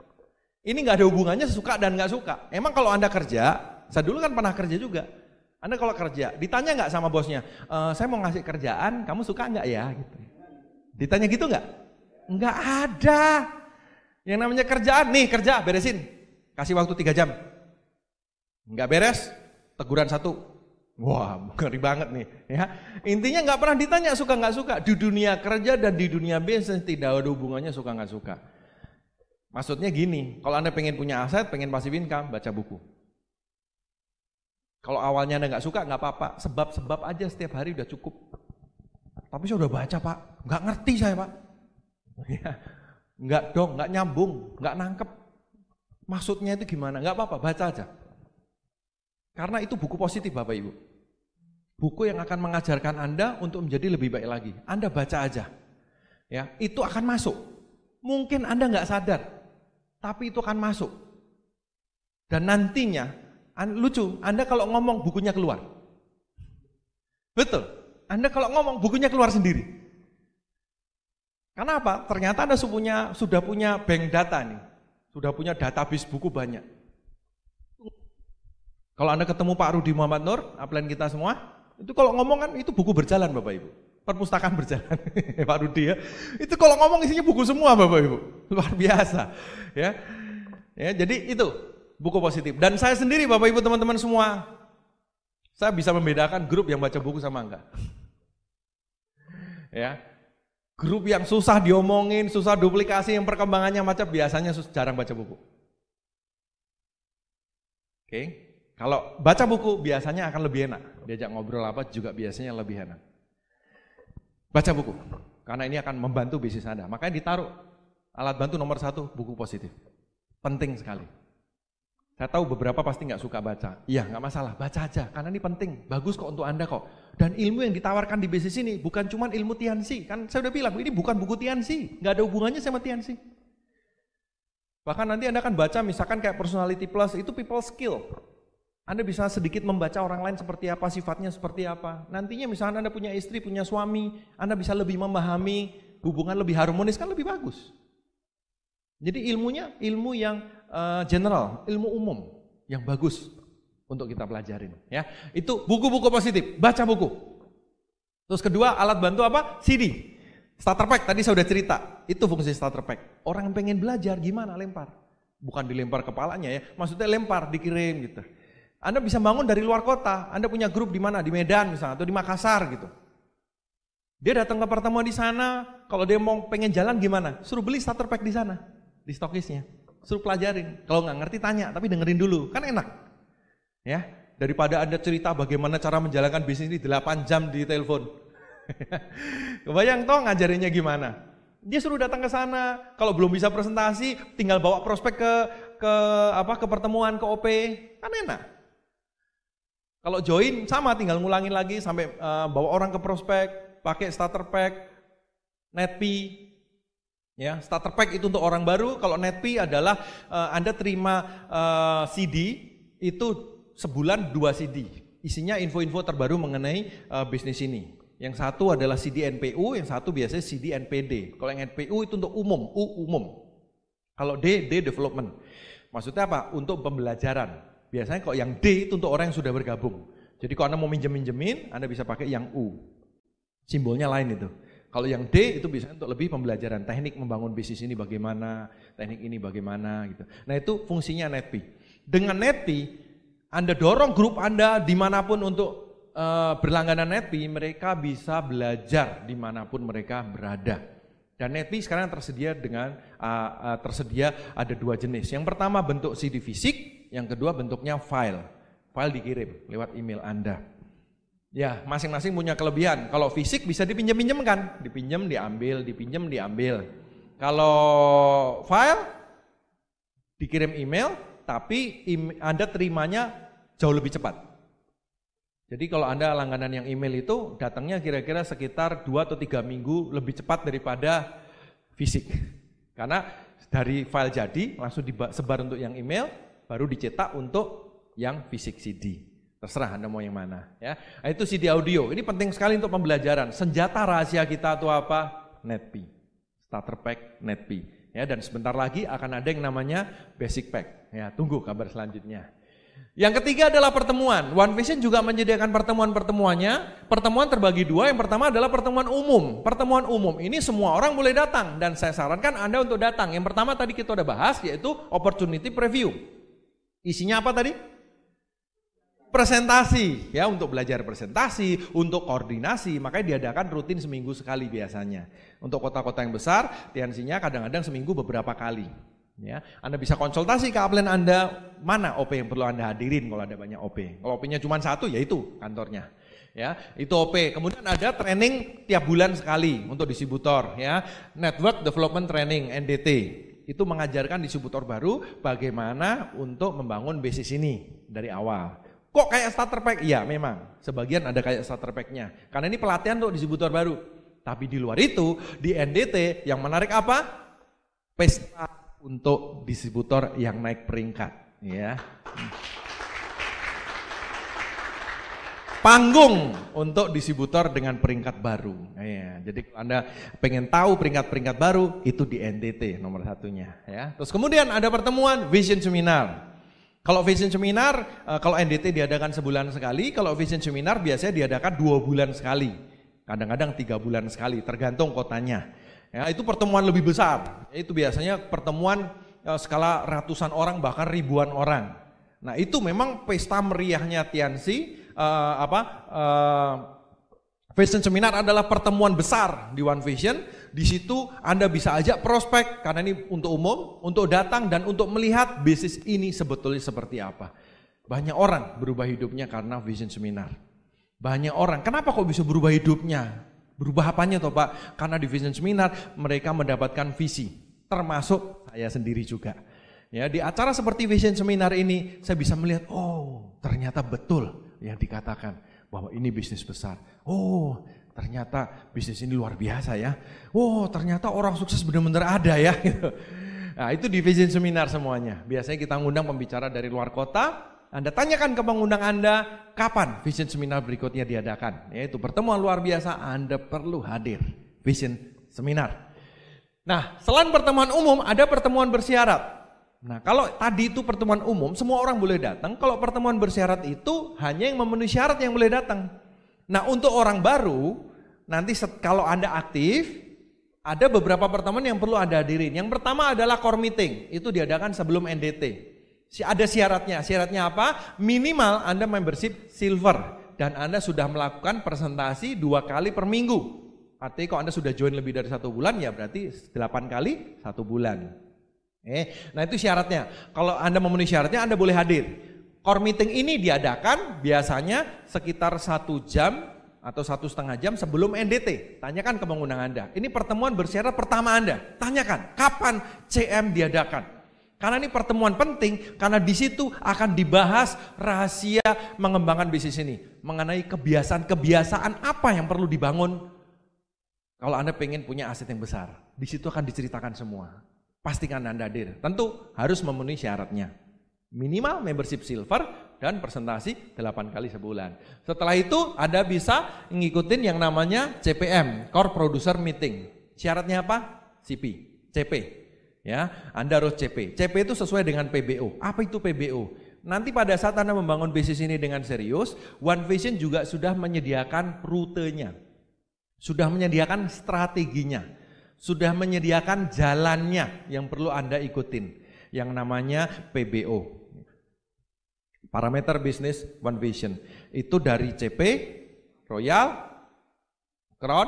Ini nggak ada hubungannya suka dan nggak suka. Emang kalau Anda kerja, saya dulu kan pernah kerja juga. Anda kalau kerja, ditanya nggak sama bosnya, saya mau ngasih kerjaan, kamu suka nggak ya? Gitu. Ditanya gitu nggak? Nggak ada. Yang namanya kerjaan, nih kerja, beresin. Kasih waktu 3 jam. Nggak beres, teguran 1. Wah, ngeri banget nih. Ya, intinya nggak pernah ditanya suka nggak suka. Di dunia kerja dan di dunia bisnis tidak ada hubungannya suka nggak suka. Maksudnya gini, kalau Anda pengen punya aset, pengen passive income, baca buku. Kalau awalnya Anda nggak suka, nggak apa-apa. Sebab-sebab aja setiap hari udah cukup. Tapi saya udah baca Pak, nggak ngerti saya Pak. Ya, nggak dong, nggak nyambung, nggak nangkep. Maksudnya itu gimana? Nggak apa-apa, baca aja. Karena itu buku positif Bapak Ibu. Buku yang akan mengajarkan Anda untuk menjadi lebih baik lagi. Anda baca aja. Ya, itu akan masuk. Mungkin Anda nggak sadar, tapi itu akan masuk. Dan nantinya, lucu, Anda kalau ngomong bukunya keluar. Betul, Anda kalau ngomong bukunya keluar sendiri. Karena apa? Ternyata Anda sudah punya bank data nih. Sudah punya database buku banyak. Kalau Anda ketemu Pak Rudi Muhammad Nur, upline kita semua, itu kalau ngomong kan itu buku berjalan Bapak Ibu. Perpustakaan berjalan, Pak Rudi ya. Itu kalau ngomong isinya buku semua Bapak Ibu. Luar biasa. Ya, jadi itu buku positif. Dan saya sendiri Bapak Ibu teman-teman semua, saya bisa membedakan grup yang baca buku sama enggak. Ya, grup yang susah diomongin, susah duplikasi, yang perkembangannya macam biasanya jarang baca buku. Oke. Kalau baca buku biasanya akan lebih enak, diajak ngobrol apa juga biasanya lebih enak. Baca buku, karena ini akan membantu bisnis Anda. Makanya ditaruh alat bantu nomor 1, buku positif. Penting sekali. Saya tahu beberapa pasti nggak suka baca. Iya nggak masalah, baca aja, karena ini penting, bagus kok untuk Anda kok. Dan ilmu yang ditawarkan di bisnis ini bukan cuma ilmu Tianxi. Kan saya udah bilang, ini bukan buku Tianxi, nggak ada hubungannya sama Tianxi. Bahkan nanti Anda akan baca misalkan kayak Personality Plus, itu people skill. Anda bisa sedikit membaca orang lain seperti apa, sifatnya seperti apa. Nantinya misalnya Anda punya istri, punya suami, Anda bisa lebih memahami, hubungan lebih harmonis, kan lebih bagus. Jadi ilmunya ilmu yang general, ilmu umum yang bagus untuk kita pelajarin. Ya, itu buku-buku positif, baca buku. Terus kedua, alat bantu apa? CD. Starter pack, tadi saya sudah cerita, itu fungsi starter pack. Orang yang pengen belajar gimana lempar? Bukan dilempar kepalanya ya, maksudnya lempar, dikirim gitu. Anda bisa bangun dari luar kota, Anda punya grup di mana? Di Medan misalnya, atau di Makassar gitu. Dia datang ke pertemuan di sana, kalau dia mau pengen jalan gimana? Suruh beli starter pack di sana, di stokisnya. Suruh pelajarin, kalau nggak ngerti tanya, tapi dengerin dulu, kan enak. Ya, daripada Anda cerita bagaimana cara menjalankan bisnis ini 8 jam di telepon. Kebayang toh ngajarinnya gimana? Dia suruh datang ke sana, kalau belum bisa presentasi, tinggal bawa prospek ke pertemuan, ke OP, kan enak. Kalau join sama, tinggal ngulangin lagi sampai bawa orang ke prospek, pakai starter pack, netpi. Ya, starter pack itu untuk orang baru. Kalau netpi adalah Anda terima CD itu sebulan 2 CD. Isinya info-info terbaru mengenai bisnis ini. Yang satu adalah CD NPU, yang satu biasanya CD NPD. Kalau yang NPU itu untuk umum, U umum. Kalau D development. Maksudnya apa? Untuk pembelajaran. Biasanya kok yang D itu untuk orang yang sudah bergabung. Jadi kalau Anda mau minjemin, Anda bisa pakai yang U. Simbolnya lain itu. Kalau yang D itu biasanya untuk lebih pembelajaran. Teknik membangun bisnis ini bagaimana, teknik ini bagaimana gitu. Nah itu fungsinya netpi. Dengan netpi, Anda dorong grup Anda dimanapun untuk berlangganan netpi, mereka bisa belajar dimanapun mereka berada. Dan netpi sekarang tersedia ada 2 jenis. Yang pertama bentuk CD fisik, yang kedua bentuknya file. File dikirim lewat email Anda. Ya, masing-masing punya kelebihan. Kalau fisik bisa dipinjam-pinjamkan, dipinjam diambil, dipinjam diambil. Kalau file dikirim email, tapi Anda terimanya jauh lebih cepat. Jadi kalau Anda langganan yang email itu datangnya kira-kira sekitar 2 atau 3 minggu lebih cepat daripada fisik. Karena dari file jadi langsung disebar untuk yang email, baru dicetak untuk yang fisik CD. Terserah Anda mau yang mana ya. Nah, itu CD audio. Ini penting sekali untuk pembelajaran. Senjata rahasia kita itu apa? Netpi. Starter pack netpi. Ya, dan sebentar lagi akan ada yang namanya basic pack. Ya, tunggu kabar selanjutnya. Yang ketiga adalah pertemuan. One Vision juga menyediakan pertemuan-pertemuannya. Pertemuan terbagi 2. Yang pertama adalah pertemuan umum. Pertemuan umum ini semua orang boleh datang dan saya sarankan Anda untuk datang. Yang pertama tadi kita udah bahas yaitu opportunity preview. Isinya apa tadi? presentasi, ya untuk belajar presentasi, untuk koordinasi, makanya diadakan rutin seminggu sekali biasanya. Untuk kota-kota yang besar, TNC-nya kadang-kadang seminggu beberapa kali. Ya, Anda bisa konsultasi ke upline Anda, mana OP yang perlu Anda hadirin kalau ada banyak OP. Kalau OP-nya cuma satu, ya itu kantornya. Ya, itu OP. Kemudian ada training tiap bulan sekali untuk distributor, ya. Network Development Training (NDT). Itu mengajarkan distributor baru bagaimana untuk membangun bisnis ini dari awal. Kok kayak starter pack? Iya, memang. Sebagian ada kayak starter pack-nya. Karena ini pelatihan untuk distributor baru. Tapi di luar itu, di NDT yang menarik apa? Pesta untuk distributor yang naik peringkat, ya. Panggung untuk distributor dengan peringkat baru. Ya, jadi kalau Anda pengen tahu peringkat-peringkat baru, itu di NDT nomor satunya. Ya. Terus kemudian ada pertemuan Vision Seminar. Kalau Vision Seminar, kalau NDT diadakan sebulan sekali, kalau Vision Seminar biasanya diadakan 2 bulan sekali. Kadang-kadang 3 bulan sekali, tergantung kotanya. Ya, itu pertemuan lebih besar. Itu biasanya pertemuan skala ratusan orang bahkan ribuan orang. Nah itu memang pesta meriahnya TNC. Vision Seminar adalah pertemuan besar di One Vision. Di situ Anda bisa ajak prospek karena ini untuk umum, untuk datang dan untuk melihat bisnis ini sebetulnya seperti apa. Banyak orang berubah hidupnya karena Vision Seminar. Banyak orang, kenapa kok bisa berubah hidupnya? Berubah apanya toh Pak? Karena di Vision Seminar mereka mendapatkan visi, termasuk saya sendiri juga. Ya, di acara seperti Vision Seminar ini saya bisa melihat, oh ternyata betul yang dikatakan bahwa ini bisnis besar. Oh ternyata bisnis ini luar biasa ya. Oh ternyata orang sukses benar-benar ada ya. Nah itu di Vision Seminar semuanya. Biasanya kita ngundang pembicara dari luar kota. Anda tanyakan ke pengundang Anda, kapan Vision Seminar berikutnya diadakan? Yaitu pertemuan luar biasa, Anda perlu hadir. Vision Seminar. Nah, selain pertemuan umum, ada pertemuan bersyarat. Nah, kalau tadi itu pertemuan umum, semua orang boleh datang. Kalau pertemuan bersyarat itu, hanya yang memenuhi syarat yang boleh datang. Nah, untuk orang baru, nanti kalau Anda aktif, ada beberapa pertemuan yang perlu Anda hadirin. Yang pertama adalah core meeting, itu diadakan sebelum NDT. Ada syaratnya. Syaratnya apa? Minimal Anda membership silver dan Anda sudah melakukan presentasi 2 kali per minggu. Artinya kalau Anda sudah join lebih dari 1 bulan ya berarti 8 kali 1 bulan. Nah itu syaratnya. Kalau Anda memenuhi syaratnya Anda boleh hadir. Core meeting ini diadakan biasanya sekitar 1 jam atau 1,5 jam sebelum NDT. Tanyakan ke pengundang Anda. Ini pertemuan bersyarat pertama Anda. Tanyakan kapan CM diadakan. Karena ini pertemuan penting, karena di situ akan dibahas rahasia mengembangkan bisnis ini. Mengenai kebiasaan-kebiasaan apa yang perlu dibangun kalau Anda pengen punya aset yang besar. Di situ akan diceritakan semua. Pastikan Anda hadir. Tentu harus memenuhi syaratnya. Minimal membership silver dan presentasi 8 kali sebulan. Setelah itu Anda bisa ngikutin yang namanya CPM, Core Producer Meeting. Syaratnya apa? CP. Ya, Anda harus CP. CP itu sesuai dengan PBO. Apa itu PBO? Nanti pada saat Anda membangun bisnis ini dengan serius, One Vision juga sudah menyediakan rutenya. Sudah menyediakan strateginya. Sudah menyediakan jalannya yang perlu Anda ikutin. Yang namanya PBO. Parameter bisnis One Vision. Itu dari CP, Royal, Crown,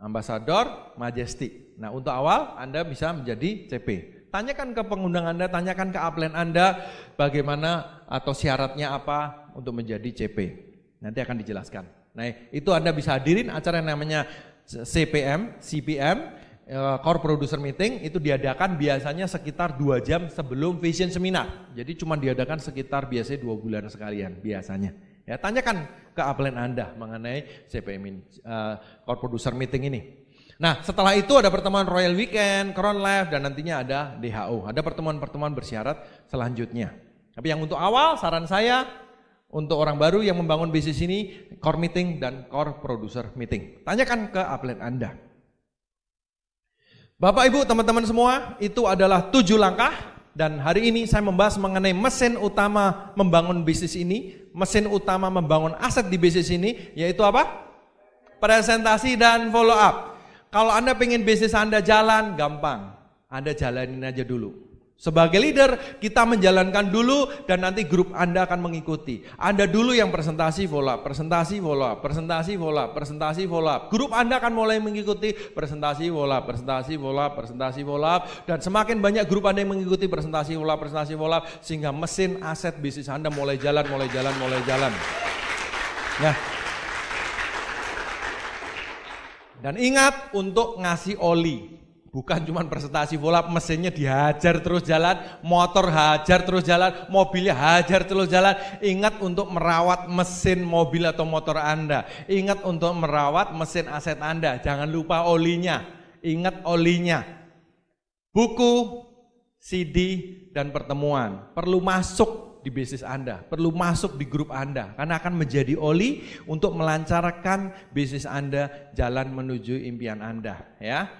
Ambassador, Majestic. Nah untuk awal Anda bisa menjadi CP. Tanyakan ke pengundang Anda, tanyakan ke upline Anda bagaimana atau syaratnya apa untuk menjadi CP. Nanti akan dijelaskan. Nah itu Anda bisa hadirin acara yang namanya CPM, Core Producer Meeting. Itu diadakan biasanya sekitar 2 jam sebelum Vision Seminar. Jadi cuma diadakan sekitar biasanya 2 bulan sekalian biasanya. Ya, tanyakan ke upline Anda mengenai CPM Core Producer Meeting ini. Nah setelah itu ada pertemuan Royal Weekend, Crown Life, dan nantinya ada DHO. Ada pertemuan-pertemuan bersyarat selanjutnya. Tapi yang untuk awal saran saya, untuk orang baru yang membangun bisnis ini, Core Meeting dan Core Producer Meeting. Tanyakan ke upline Anda. Bapak Ibu teman-teman semua, itu adalah 7 langkah. Dan hari ini saya membahas mengenai mesin utama membangun bisnis ini. Mesin utama membangun aset di bisnis ini, yaitu apa? Presentasi dan follow up. Kalau Anda pengen bisnis Anda jalan, gampang. Anda jalanin aja dulu. Sebagai leader, kita menjalankan dulu dan nanti grup Anda akan mengikuti. Anda dulu yang presentasi follow up, presentasi follow up, presentasi follow up, presentasi follow up. Grup Anda akan mulai mengikuti presentasi follow up, presentasi follow up, presentasi follow up. Dan semakin banyak grup Anda yang mengikuti presentasi follow up, sehingga mesin aset bisnis Anda mulai jalan. Nah, dan ingat untuk ngasih oli. Bukan cuma presentasi follow up, mesinnya dihajar terus jalan, motor hajar terus jalan, mobilnya hajar terus jalan. Ingat untuk merawat mesin mobil atau motor Anda. Ingat untuk merawat mesin aset Anda. Jangan lupa olinya. Ingat olinya. Buku, CD, dan pertemuan perlu masuk di bisnis Anda, perlu masuk di grup Anda. Karena akan menjadi oli untuk melancarkan bisnis Anda jalan menuju impian Anda. Ya.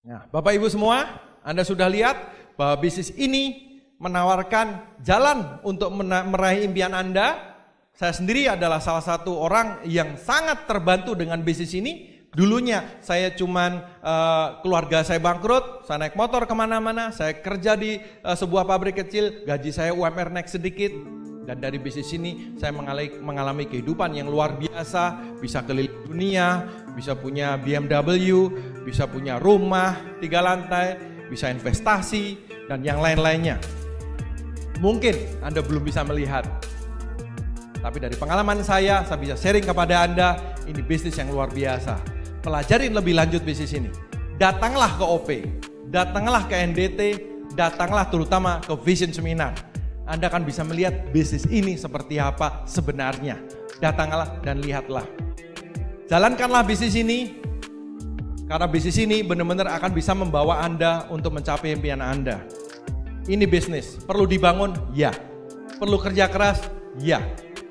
Nah, Bapak Ibu semua, Anda sudah lihat bahwa bisnis ini menawarkan jalan untuk meraih impian Anda. Saya sendiri adalah salah satu orang yang sangat terbantu dengan bisnis ini. Dulunya saya cuman keluarga saya bangkrut, saya naik motor kemana-mana, saya kerja di sebuah pabrik kecil, gaji saya UMR naik sedikit. Dan dari bisnis ini saya mengalami kehidupan yang luar biasa, bisa keliling dunia, bisa punya BMW, bisa punya rumah 3 lantai, bisa investasi, dan yang lain-lainnya. Mungkin Anda belum bisa melihat, tapi dari pengalaman saya bisa sharing kepada Anda, ini bisnis yang luar biasa. Pelajarin lebih lanjut bisnis ini. Datanglah ke OP, datanglah ke NDT, datanglah terutama ke Vision Seminar. Anda akan bisa melihat bisnis ini seperti apa sebenarnya. Datanglah dan lihatlah. Jalankanlah bisnis ini, karena bisnis ini benar-benar akan bisa membawa Anda untuk mencapai impian Anda. Ini bisnis, perlu dibangun? Ya. Perlu kerja keras? Ya.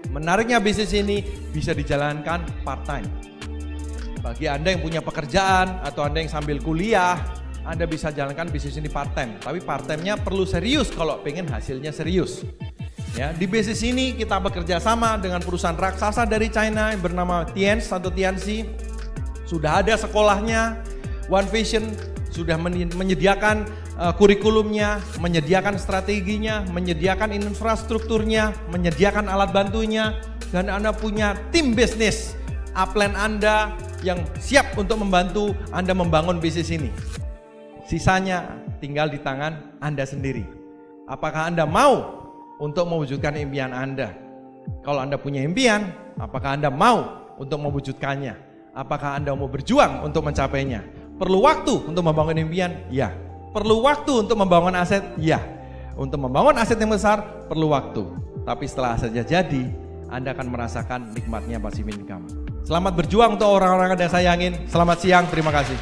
Menariknya bisnis ini bisa dijalankan part-time. Bagi Anda yang punya pekerjaan atau Anda yang sambil kuliah, Anda bisa jalankan bisnis ini part-time. Tapi part-time-nya perlu serius kalau pengen hasilnya serius. Ya, di bisnis ini kita bekerja sama dengan perusahaan raksasa dari China yang bernama Tianxi. Sudah ada sekolahnya, One Vision sudah menyediakan kurikulumnya, menyediakan strateginya, menyediakan infrastrukturnya, menyediakan alat bantunya, dan Anda punya tim bisnis, upline Anda yang siap untuk membantu Anda membangun bisnis ini. Sisanya tinggal di tangan Anda sendiri. Apakah Anda mau untuk mewujudkan impian Anda? Kalau Anda punya impian, apakah Anda mau untuk mewujudkannya? Apakah Anda mau berjuang untuk mencapainya? Perlu waktu untuk membangun impian? Ya. Perlu waktu untuk membangun aset? Ya. Untuk membangun aset yang besar, perlu waktu. Tapi setelah asetnya jadi, Anda akan merasakan nikmatnya passive income. Selamat berjuang untuk orang-orang yang Anda sayangin. Selamat siang, terima kasih.